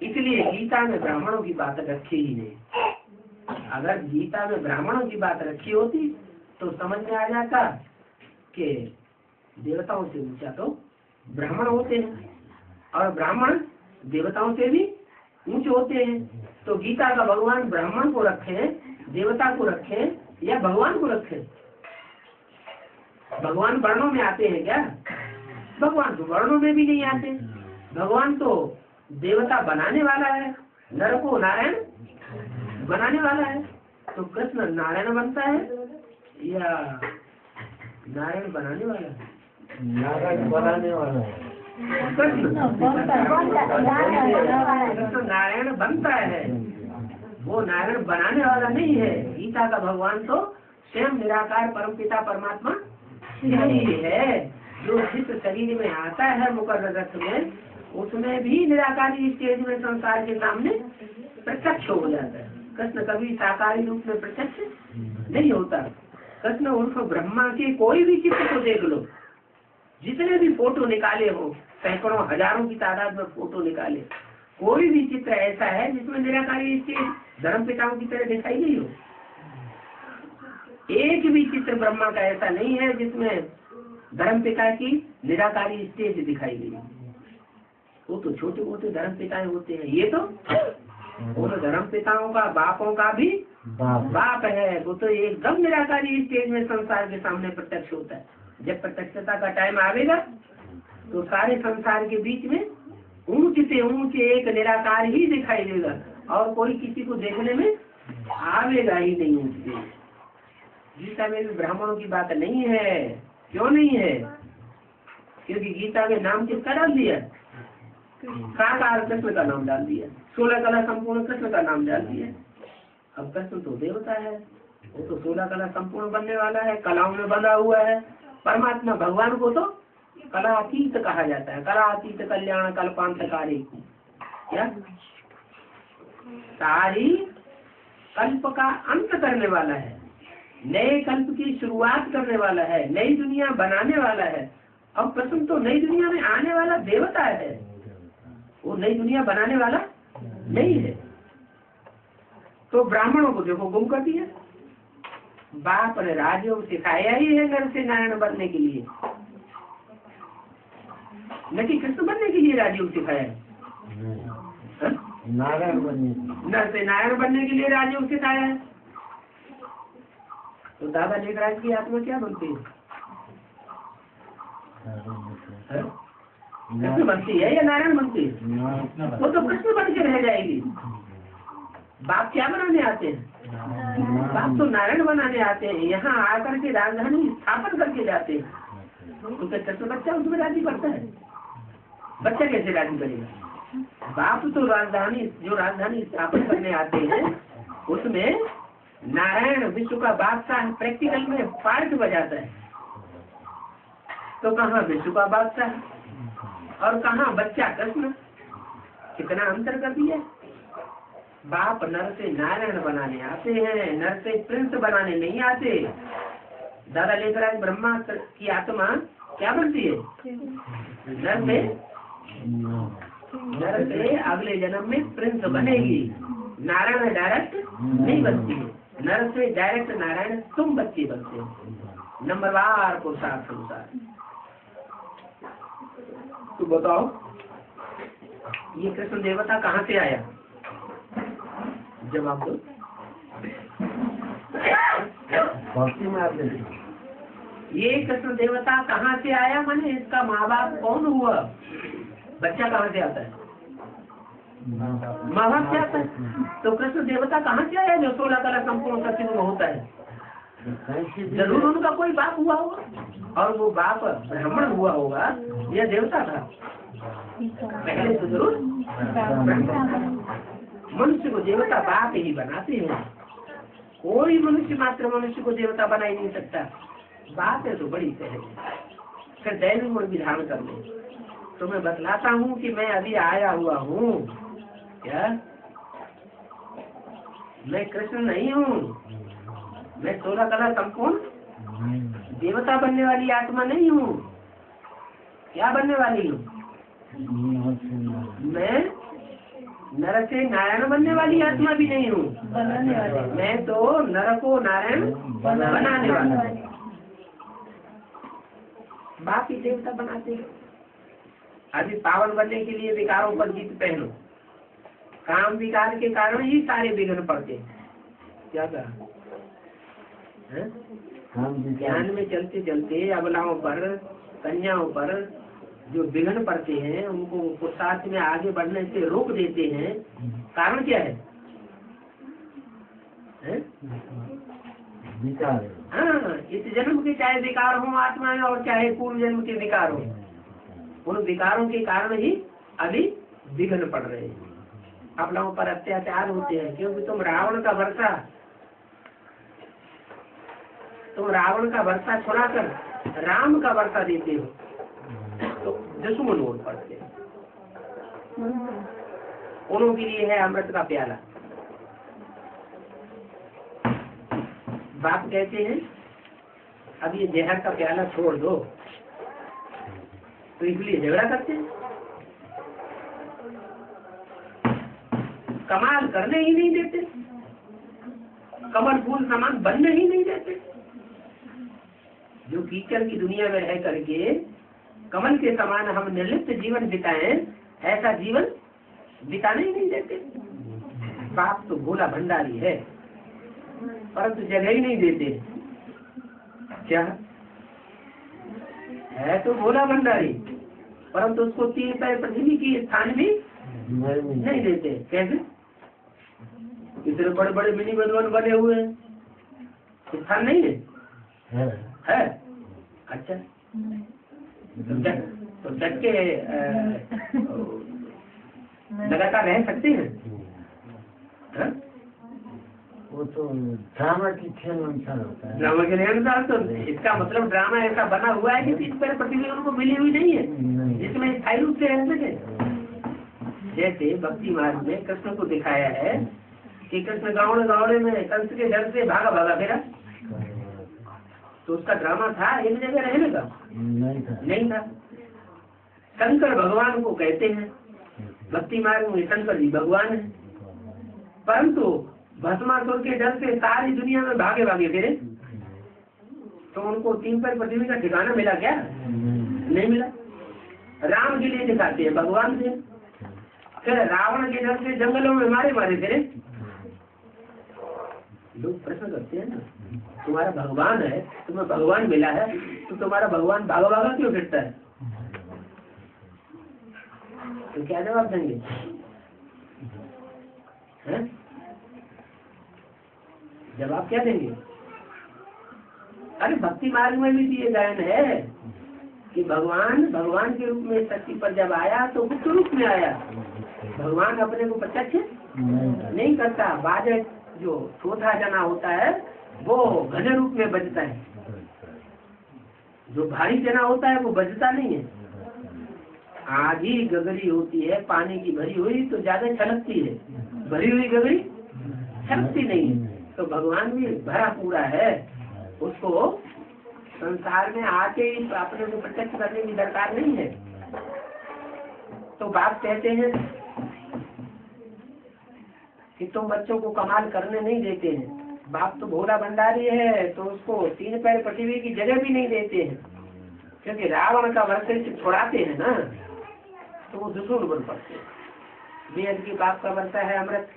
A: इसलिए गीता में ब्राह्मणों की बात रखी ही नहीं। अगर गीता में ब्राह्मणों की बात रखी होती तो समझ में आ जाता कि देवताओं से ऊंचा तो ब्राह्मण होते हैं और ब्राह्मण देवताओं से भी ऊंचे होते हैं। तो गीता का भगवान ब्राह्मण को रखे, देवता को रखे या भगवान को रखे? भगवान वर्णों में आते हैं क्या? भगवान तो वर्णों में भी नहीं आते। भगवान तो देवता बनाने वाला है, नर को नारायण बनाने वाला है। तो कृष्ण नारायण बनता है या नारायण बनाने वाला है?
B: नारायण बनाने वाला है।
A: कृष्ण नारायण बनता है, वो नारायण बनाने वाला नहीं है। गीता का भगवान तो स्वयं निराकार परमपिता परमात्मा यही है, जो जिस शरीर में आता है मुकर्रर रथ में, उसमें भी निराकारी स्टेज में संसार के सामने प्रत्यक्ष हो जाता है। कृष्ण कभी साकारी रूप में प्रत्यक्ष नहीं होता। कृष्ण उर्फ ब्रह्मा के कोई भी चित्र को देख लो, जितने भी फोटो निकाले हो, सैकड़ों हजारों की तादाद में फोटो निकाले, कोई भी चित्र ऐसा है जिसमें निराकारी स्टेज धर्म पिताओं की तरह दिखाई गई हो? एक भी चित्र ब्रह्मा का ऐसा नहीं है जिसमें धर्म पिता की निराकारी स्टेज दिखाई गई। वो तो छोटे मोटे धर्म पिताएं होते हैं, ये तो वो तो धर्म पिताओं का, बापों का भी बाप है। वो तो एकदम निराकारी स्टेज में संसार के सामने प्रत्यक्ष होता है। जब प्रत्यक्षता का टाइम आवेगा तो सारे संसार के बीच में ऊंचे से ऊंचे एक निराकार ही दिखाई देगा और कोई किसी को देखने में आवेगा ही नहीं ऊंचे। गीता में भी ब्राह्मणों की बात नहीं है। क्यों नहीं है? क्योंकि गीता में नाम किसका डाल दिया? साकार कृष्ण का नाम डाल दिया, 16 कला संपूर्ण कृष्ण का नाम डाल दिया। अब कृष्ण तो देवता है, वो तो 16 कला संपूर्ण बनने वाला है, कलाओं में बंधा हुआ है। परमात्मा भगवान को तो कला अतीत कहा जाता है, कला अतीत कल्याण कल्पांतकारी। क्या? सारी कल्प का अंत करने वाला है, नए कल्प की शुरुआत करने वाला है, नई दुनिया बनाने वाला है। अब कृष्ण तो नई दुनिया में आने वाला देवता है, वो नई दुनिया बनाने वाला नहीं है। तो ब्राह्मणों को देखो गुम कर दिया। बाप ने राजयोग सिखाया ही है नर से नारायण बनने के लिए, न कि कृष्ण बनने के लिए राजयोग सिखाया है।
B: नारायण बनने,
A: नर से नारायण बनने के लिए राजयोग सिखाया है। तो दादा लेखराज की आत्मा क्या बनती है? कृष्ण बनती है या नारायण बनती है? वो तो कृष्ण बन के रह जाएगी। बाप क्या बनाने आते हैं? बाप तो नारायण बनाने आते हैं, यहाँ आकर के राजधानी स्थापन करके जाते हैं। तो क्या कृष्ण बच्चा उसमें राजी करता है? बच्चा कैसे राजी करेगा? बाप तो राजधानी, जो राजधानी स्थापन करने आते हैं उसमें नारायण विश्व का बादशाह प्रैक्टिकल में पार्ट बजाता है। तो कहाँ विश्व का बादशाह और कहाँ बच्चा कृष्ण, कितना अंतर कर दिया। बाप नर से नारायण बनाने आते हैं, नर से प्रिंस बनाने नहीं आते। दादा लेकर आज ब्रह्मा की आत्मा क्या बनती है? नर से अगले जन्म में प्रिंस बनेगी। नारायण डायरेक्ट नहीं बनती है, नर से डायरेक्ट नारायण तुम बच्चे बनते हो, नंबरवार पुरुषार्थ अनुसार। तो बताओ ये कृष्ण देवता कहाँ से आया? जवाब दो।
B: भक्ति में आते
A: ये कृष्ण देवता कहाँ से आया, माने इसका माँ बाप कौन हुआ? बच्चा कहाँ से आता है? माँ बाप से आता है। तो कृष्ण देवता कहाँ से आया जो 16 कला संपूर्ण सत्य में होता है? जरूर उनका कोई बाप हुआ होगा, और वो बाप ब्राह्मण हुआ होगा या देवता था पहले तो जरूर। मनुष्य को देवता बाप ही बनाते हैं, कोई मनुष्य मात्र मनुष्य को देवता बना ही नहीं सकता। बात है तो बड़ी सहज। फिर दैनिक गुण विधान कर ले तो मैं बतलाता हूँ कि मैं अभी आया हुआ हूँ क्या? मैं कृष्ण नहीं हूँ, मैं 16 कला संपूर्ण देवता बनने वाली आत्मा नहीं हूँ। क्या बनने वाली हूँ? मैं नर से नारायण बनने वाली आत्मा भी नहीं हूँ, मैं तो नर को नारायण बनाने वाला। बाकी देवता बनाते हैं। अभी पावन बनने के लिए विकारों पर जीत पहनो। काम विकार के कारण ही सारे विघ्न पड़ते। क्या कहा? ज्ञान में चलते चलते अबलाओं पर, कन्याओं पर जो विघ्न पड़ते हैं उनको पुरुषार्थ में आगे बढ़ने से रोक देते हैं। कारण क्या है?
B: विकार।
A: हाँ, इस जन्म के चाहे विकार हो आत्मा में और चाहे पूर्व जन्म के विकार हो, उन विकारों के कारण ही अभी विघ्न पड़ रहे हैं। अपनों पर अत्याचार होते हैं क्योंकि तुम रावण का वर्षा छुड़ाकर राम का वर्षा देते हो तो दुश्मन वोट पड़ते हैं। उन्हों के लिए है अमृत का प्याला। बाप कहते हैं अब ये जहर का प्याला छोड़ दो, तो इसलिए झगड़ा करते हैं, कमाल करने ही नहीं देते, कमल फूल समान बनने ही नहीं देते। जो कीचड़ की दुनिया में रह करके कमल के समान हम निर्लिप्त जीवन बिताएं, ऐसा जीवन बिताने ही नहीं देते। बाप तो भोला भंडारी है परंतु जगह ही नहीं देते। क्या है? तो भोला भंडारी परंतु उसको 3 पैर पृथ्वी की स्थान भी नहीं देते। कैसे? इतने बड़े बड़े मिनी बलवन बने हुए हैं, स्थान नहीं है? अच्छा तो डट के लगातार रह सकते हैं?
B: वो तो ड्रामा की खेल अनुसार होता है।
A: ड्रामा के अनुसार तो इसका मतलब ड्रामा ऐसा बना हुआ है कि 3 पैर पृथ्वी उनको मिली हुई नहीं है जिसमें स्थायी रूप से रह सके। जैसे भक्ति मार्ग में कृष्ण को दिखाया है कि कृष्ण गावड़े में कंस के डर से भागा फिरा, तो उसका ड्रामा था एक जगह रहने का? नहीं था। शंकर भगवान को कहते हैं, भक्ति मार्ग में शंकर जी भगवान है, परंतु भस्मासुर के डर से सारी दुनिया में भागे फिरे, तो उनको 3 पैर पृथ्वी का ठिकाना मिला क्या? नहीं मिला। राम के लिए दिखाते हैं भगवान से, फिर रावण के डर से जंगलों में मारे फिरे। लोग प्रश्न करते हैं ना, तुम्हारा भगवान है, तुम्हें भगवान मिला है, तो तुम्हारा भगवान भागा क्यों फिरता है? तो क्या जवाब देंगे? जवाब क्या देंगे? अरे भक्ति मार्ग में भी ये गायन है कि भगवान के रूप में शक्ति पर जब आया तो गुप्त रूप में आया। भगवान अपने को प्रत्यक्ष नहीं करता। बाजे जो छोटा जना होता है वो घने रूप में बजता है, जो भारी जना होता है वो बजता नहीं है। आधी गगरी होती है पानी की भरी हुई तो ज्यादा छलकती है, भरी हुई गगरी छलकती नहीं है। तो भगवान भी भरा पूरा है, उसको संसार में आके ही अपने को प्रत्यक्ष करने की दरकार नहीं है। तो बाप कहते हैं कि तुम बच्चों को कमाल करने नहीं देते हैं। बाप तो भोला भंडारी है तो उसको 3 पैर पृथ्वी की जगह भी नहीं देते हैं, क्योंकि रावण का वर्ष से छुड़ाते हैं ना तो वो दुश्मन बन पड़ते हैं। वेद की बाप का वर्षा है अमृत,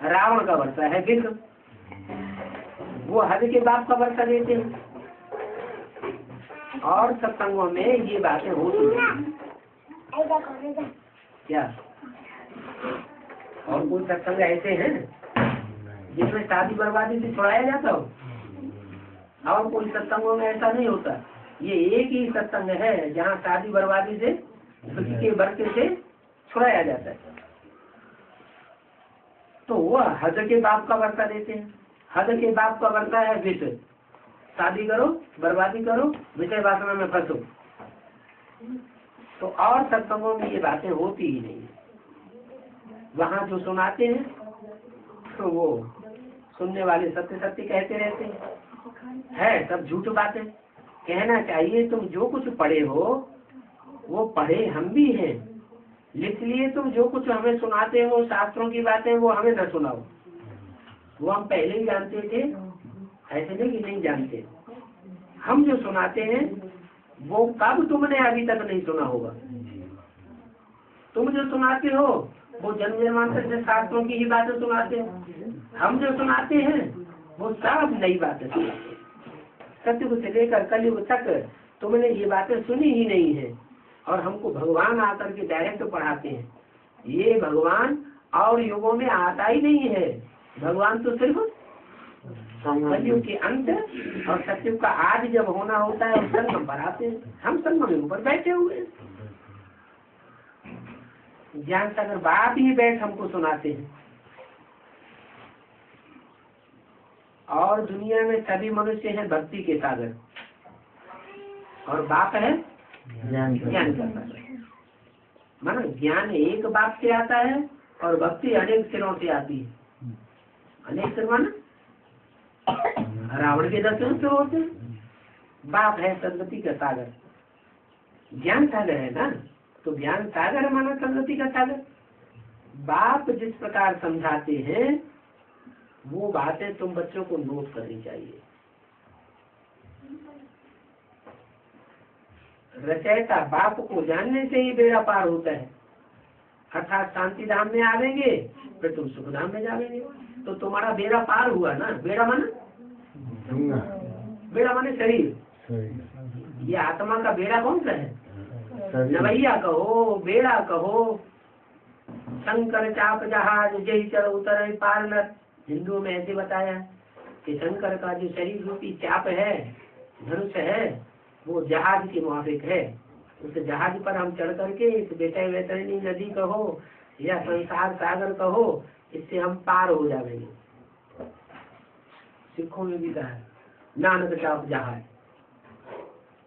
A: रावण का वर्षा है विष, वो हद के बाप का वर्षा देते हैं। और सत्संगों में ये बातें होती हैं क्या? और कोई सत्संग ऐसे हैं जिसमें शादी बर्बादी से छुड़ाया जाता हो? और कोई सत्संगों में ऐसा नहीं होता। ये एक ही सत्संग है जहाँ शादी बर्बादी से किसी के बरते से छुड़ाया जाता है। तो वह हद के बाप का वर्षा देते हैं। हद के बाप का वर्षा है विषय, शादी करो बर्बादी करो विषय वासना में फंसो। तो और सत्संगों में ये बातें होती ही नहीं है। वहाँ जो सुनाते हैं तो वो सुनने वाले सत्य सत्य कहते रहते हैं, है सब झूठ बातें। कहना चाहिए तुम जो कुछ पढ़े हो वो पढ़े हम भी हैं, इसलिए तुम जो कुछ हमें सुनाते हो शास्त्रों की बातें वो हमें न सुनाओ। वो हम पहले ही जानते थे, ऐसे नहीं कि नहीं जानते। हम जो सुनाते हैं वो कब तुमने अभी तक नहीं सुना होगा। तुम जो सुनाते हो वो जन्म जन्मांतर से शास्त्रों की ही बातें सुनाते हैं। हम जो सुनाते हैं वो सब नई बातें सुनाते हैं। सत्युग से लेकर कलयुग तक तुमने ये बातें सुनी ही नहीं है। और हमको भगवान आकर के डायरेक्ट पढ़ाते हैं। ये भगवान और युगों में आता ही नहीं है। भगवान तो सिर्फ कलयुग के अंत और सत्युग का आज जब होना होता है उस संगम पर आते हैं। हम संगम के ऊपर बैठे हुए हैं। ज्ञान सागर बाप ही बैठ हमको सुनाते हैं। और दुनिया में सभी मनुष्य हैं भक्ति के सागर और बाप है ज्ञान का सागर। माना ज्ञान एक बाप से आता है और भक्ति अनेक सिरों से आती है। अनेक सिर माना रावण के 10 सिर होते हैं। बाप है सदगति का सागर, ज्ञान सागर है ना, तो ज्ञान सागर माना सदगति का सागर। बाप जिस प्रकार समझाते हैं वो बातें तुम बच्चों को नोट करनी चाहिए। रचयिता बाप को जानने से ही बेड़ा पार होता है। अर्थात शांति धाम में आवेंगे फिर तुम सुख धाम में जावेंगे। तो तुम्हारा बेड़ा पार हुआ ना। बेड़ा माना शरीर। ये आत्मा का बेड़ा कौन सा है? नवैया कहो बेड़ा कहो। शंकर चाप जहाज जय चढ़ उतर पार न। हिंदुओं में ऐसे बताया कि शंकर का जो शरीर रूपी चाप है, धनुष है, वो जहाज के मुआफिक है। उस जहाज पर हम चढ़ करके इस बेटे वैतरणी नदी कहो या संसार सागर कहो, इससे हम पार हो जाएंगे। सिखों में भी कहा है नानक चाप जहाज।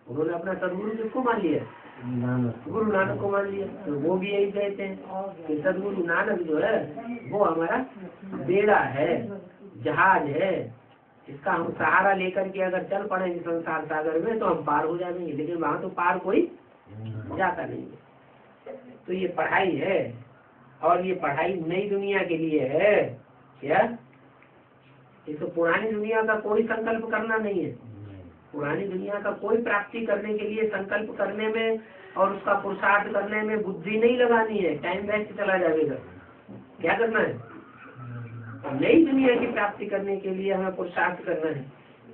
A: उन्होंने अपना सदगुरु किसको मान लिया? गुरु नानक को मान लिया। तो वो भी यही कहते हैं कि सदगुरु नानक जो है वो हमारा बेड़ा है, जहाज है। इसका हम सहारा लेकर के अगर चल पड़ेंगे संसार सागर में तो हम पार हो जाएंगे। लेकिन वहाँ तो पार कोई जाता नहीं है। तो ये पढ़ाई है और ये पढ़ाई नई दुनिया के लिए है। क्या इसको पुरानी दुनिया का कोई संकल्प करना नहीं है। पुरानी दुनिया का कोई प्राप्ति करने के लिए संकल्प करने में और उसका पुरुषार्थ करने में बुद्धि नहीं लगानी है। टाइम वेस्ट चला जाएगा। क्या करना है? नई दुनिया की प्राप्ति करने के लिए हमें पुरुषार्थ करना है।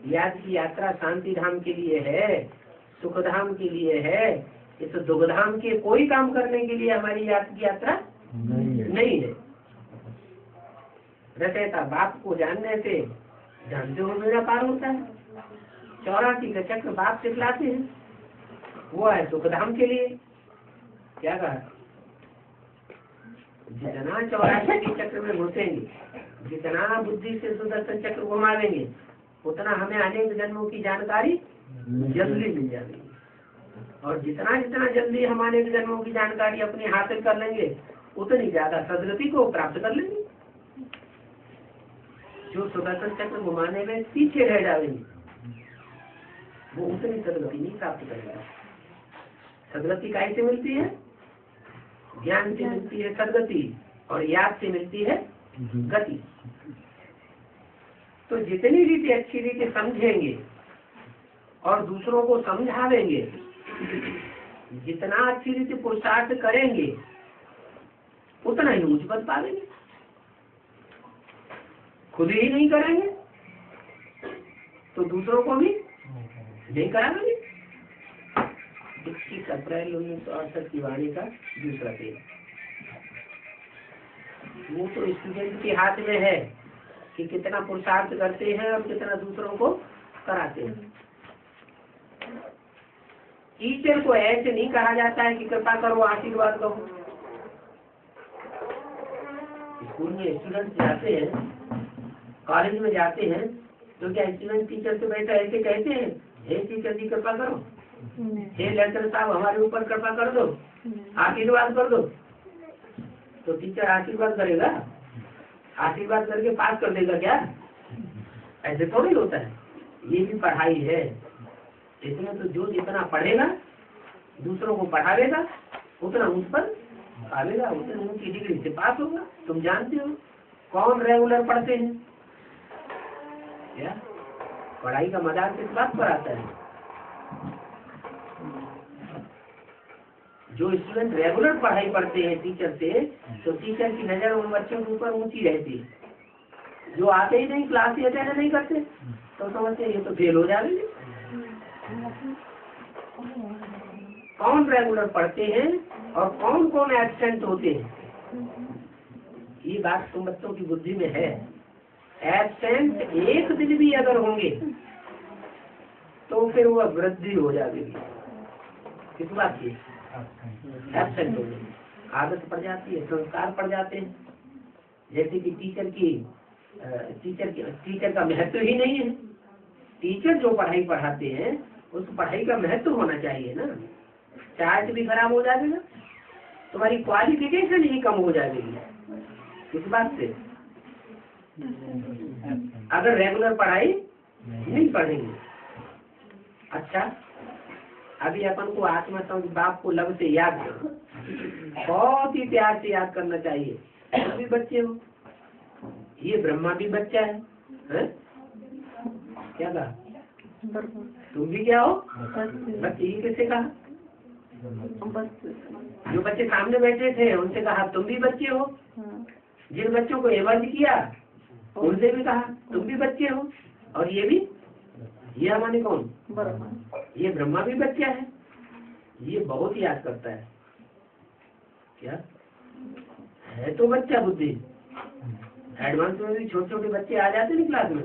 A: याद की यात्रा शांति धाम के लिए है, सुख धाम के लिए है। इस दुख धाम के कोई काम करने के लिए हमारी याद की यात्रा नहीं है। रचयिता बाप को जानने से जानते हो मेरा पार होता है। 84 का चक्र बाप सिखलाते हैं, वो है सुखधाम के लिए। क्या कहा? जितना 84 के चक्र में घुसेंगे, जितना बुद्धि से सुदर्शन चक्र घुमावेंगे, उतना हमें अनेक जन्मों की जानकारी जल्दी मिल जाएगी। और जितना जितना जल्दी हम अनेक जन्मों की जानकारी अपनी हासिल कर लेंगे, उतनी ज्यादा सदगति को प्राप्त कर लेंगे। जो सुदर्शन चक्र घुमाने में पीछे रह जाएंगे, वो उतनी सदगति नहीं प्राप्त करेगा। सदगति कैसे मिलती है? ज्ञान से मिलती है सदगति, और याद से मिलती है गति। तो जितनी रीति अच्छी रीति समझेंगे और दूसरों को समझावेंगे, जितना अच्छी रीति पुरुषार्थ करेंगे, उतना ही ऊंच पद पाएंगे। खुद ही नहीं करेंगे तो दूसरों को भी नहीं कराएंगे। 21 अप्रैल 1968 की वाणी का दूसरा पेज। वो तो स्टूडेंट के हाथ में है कि कितना पुरुषार्थ करते हैं और कितना दूसरों को कराते हैं। टीचर को ऐसे नहीं कहा जाता है कि कृपा करो, आशीर्वाद दो। स्कूल में स्टूडेंट जाते हैं, कॉलेज में जाते हैं, तो क्या स्टूडेंट टीचर से बैठे ऐसे कहते हैं, हे टीचर जी कृपा करो, हे लेक्चर साहब हमारे ऊपर कृपा कर दो, आशीर्वाद कर दो। तो टीचर आशीर्वाद करेगा? आशीर्वाद करके पास कर देगा क्या? ऐसे थोड़ी होता है। ये भी पढ़ाई है। इसमें तो जो जितना पढ़ेगा, दूसरों को पढ़ावेगा, उतना उस पर आवेगा, उतना ऊंची डिग्री से पास होगा। तुम जानते हो कौन रेगुलर पढ़ते हैं? क्या पढ़ाई का मदार किस बात पर आता है? जो स्टूडेंट रेगुलर पढ़ाई पढ़ते हैं टीचर से, तो टीचर की नजर उन बच्चों के ऊपर ऊंची रहती है। जो आते ही नहीं, क्लास ही अटेंड नहीं करते, तो समझते ये तो फेल हो जाएंगे। कौन रेगुलर पढ़ते हैं और कौन कौन एब्सेंट होते हैं, ये बात तुम बच्चों की बुद्धि में है। एब्सेंट एक दिन भी अगर होंगे तो फिर वह वृद्धि हो जाएगी। किस बात की? एब्सेंट हो गई, आदत पड़ जाती है, संस्कार पड़ जाते हैं। जैसे कि टीचर का महत्व ही नहीं है। टीचर जो पढ़ाई पढ़ाते हैं, उस पढ़ाई का महत्व होना चाहिए ना। चार्ट भी खराब हो जाएगा, तुम्हारी क्वालिफिकेशन ही कम हो जाएगी। किस बात से? अगर रेगुलर पढ़ाई नहीं पढ़ेंगे। अच्छा, अभी अपन को आत्मा समझ बाप को लब से याद करो, बहुत ही प्यार से याद करना चाहिए। तुम भी बच्चे हो, ये ब्रह्मा भी बच्चा है? क्या कहा? तुम भी क्या हो? बच्चे। ये किससे कहा? जो बच्चे सामने बैठे थे उनसे कहा तुम भी बच्चे हो। जिन बच्चों को एवज किया उनसे भी कहा तुम भी बच्चे हो। और ये भी, ये हमारे कौन? ये ब्रह्मा भी बच्चा है। ये बहुत याद करता है। क्या है? तो बच्चा बुद्धि। एडवांस में भी छोटे छोटे बच्चे आ जाते हैं क्लास में,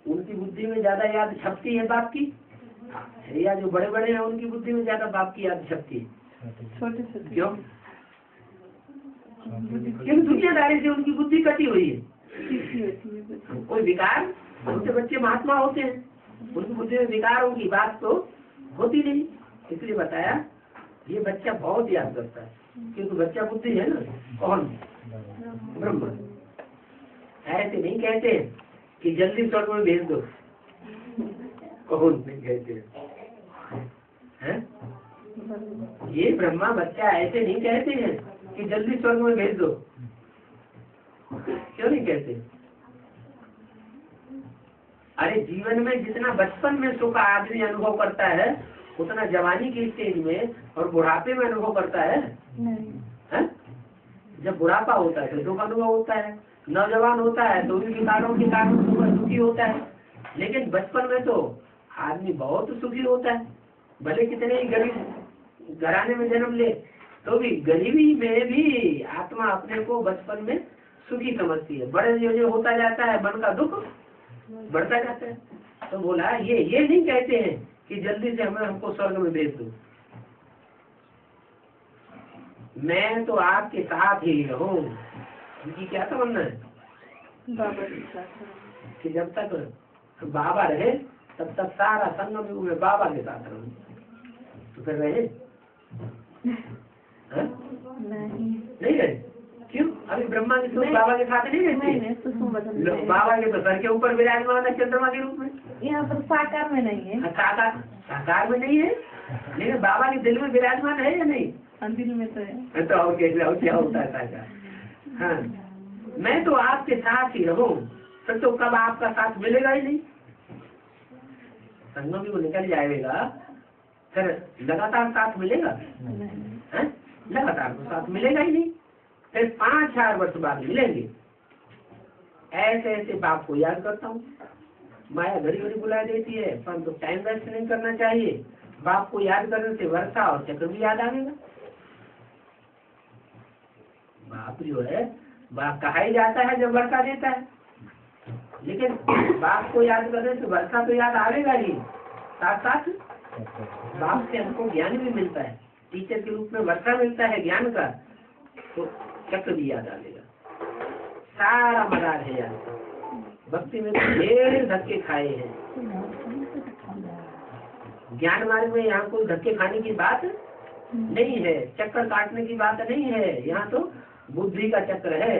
A: उनकी बुद्धि में ज्यादा याद छपती है बाप की। या जो बड़े बड़े हैं उनकी बुद्धि में ज्यादा बाप की याद छपती है। क्यों? क्योंकि दुनियादारी से उनकी बुद्धि कटी हुई है। कोई विकार, उनसे बच्चे महात्मा होते हैं, उनकी बुद्धि में विकारों की बात तो होती नहीं। इसलिए बताया ये बच्चा बहुत याद करता है, क्योंकि बच्चा बुद्धि है ना। कौन? ब्रह्मा। ऐसे नहीं कहते कि जल्दी स्वर्ग में भेज दो। कौन नहीं कहते हैं? ये ब्रह्मा बच्चा ऐसे नहीं कहते हैं कि जल्दी स्वर्ग में भेज दो। क्यों नहीं कहते? अरे जीवन में जितना बचपन में सुख आदमी अनुभव करता है, उतना जवानी की स्टेज में और बुढ़ापे में अनुभव करता है? जब बुढ़ापा होता है तो दुख अनुभव होता है, नौजवान होता है तो भी विकारों के कारण दुखी होता है। लेकिन बचपन में तो आदमी बहुत सुखी होता है। भले कितने ही गरीब घराने में जन्म ले, तो भी गरीबी में भी आत्मा अपने को बचपन में सुखी समझती है। बड़े जो होता जाता है मन का दुख बढ़ता जाता है। तो बोला ये नहीं कहते हैं कि जल्दी से हमको स्वर्ग में भेज दो, मैं तो आपके साथ ही रहूं। इनकी क्या समझना है
D: बाबा के साथ
A: कि जब तक बाबा रहे तब तक सारा संगम युग में बाबा के साथ रहूं। तो फिर रहे नहीं रहे? क्यों? अभी ब्रह्मा की सोच बाबा के साथ नहीं रहती? बाबा के तो सर के ऊपर विराजमान है चंद्रमा के रूप में।
D: यहाँ पर साकार में नहीं है।
A: साकार में नहीं है, लेकिन बाबा के दिल में विराजमान है या नहीं?
D: दिल में तो है।
A: तो और क्या होता है साकार? हाँ, मैं तो आपके साथ ही रहूं, फिर तो कब आपका साथ मिलेगा ही नहीं। संगम भी निकल जाएगा, फिर लगातार साथ मिलेगा? लगातार तो साथ मिलेगा ही नहीं। फिर 5000 वर्ष बाद मिलेंगे। ऐसे ऐसे बाप को याद करता हूँ। माया घड़ी घड़ी बुला देती है, परंतु टाइम वेस्ट नहीं करना चाहिए। बाप को याद करने से वर्षा और चक्र भी याद आएगा। बाप जो है, बाप कहा ही जाता है जब वर्षा देता है, लेकिन बाप को याद करने से वर्षा तो याद आएगा ही, साथ साथ बाप से हमको ज्ञान भी मिलता है। टीचर के रूप में वर्षा मिलता है ज्ञान का, तो चक्र भी याद आएगा। सारा मदार है याद। भक्ति में ढेर धक्के खाए हैं। ज्ञान मार्ग में यहाँ कोई धक्के खाने की बात नहीं है, चक्कर काटने की बात नहीं है। यहाँ तो बुद्धि का चक्र है।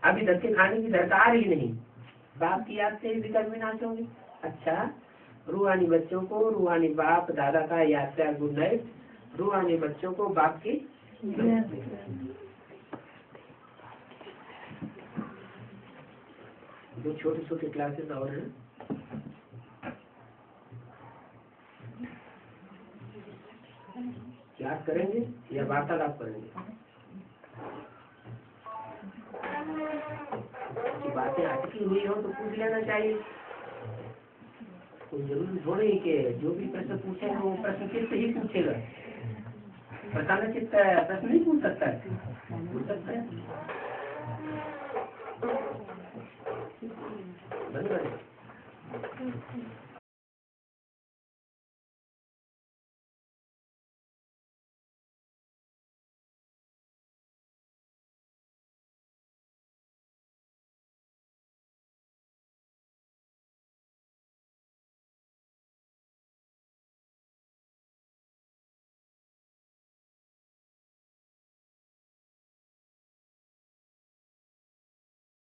A: अभी धक्के खाने की दरकार ही नहीं। बाप की याद से ही विकल्प में नाचोगे। अच्छा, रूहानी बच्चों को रूहानी बाप दादा का याद प्यार गुड नाइट। रूहानी बच्चों को बाप की दो छोटे छोटे क्लासेस और हैं। क्लास करेंगे या वार्तालाप करेंगे? बातें अटकी हुई हो तो पूछ लेना चाहिए। कोई जरूरी थोड़ी कि जो भी प्रश्न पूछेगा वो प्रश्न चित्त ही पूछेगा। प्रसन्न चित्त प्रश्न नहीं पूछ सकता है। पूछ सकता है। बंद करें।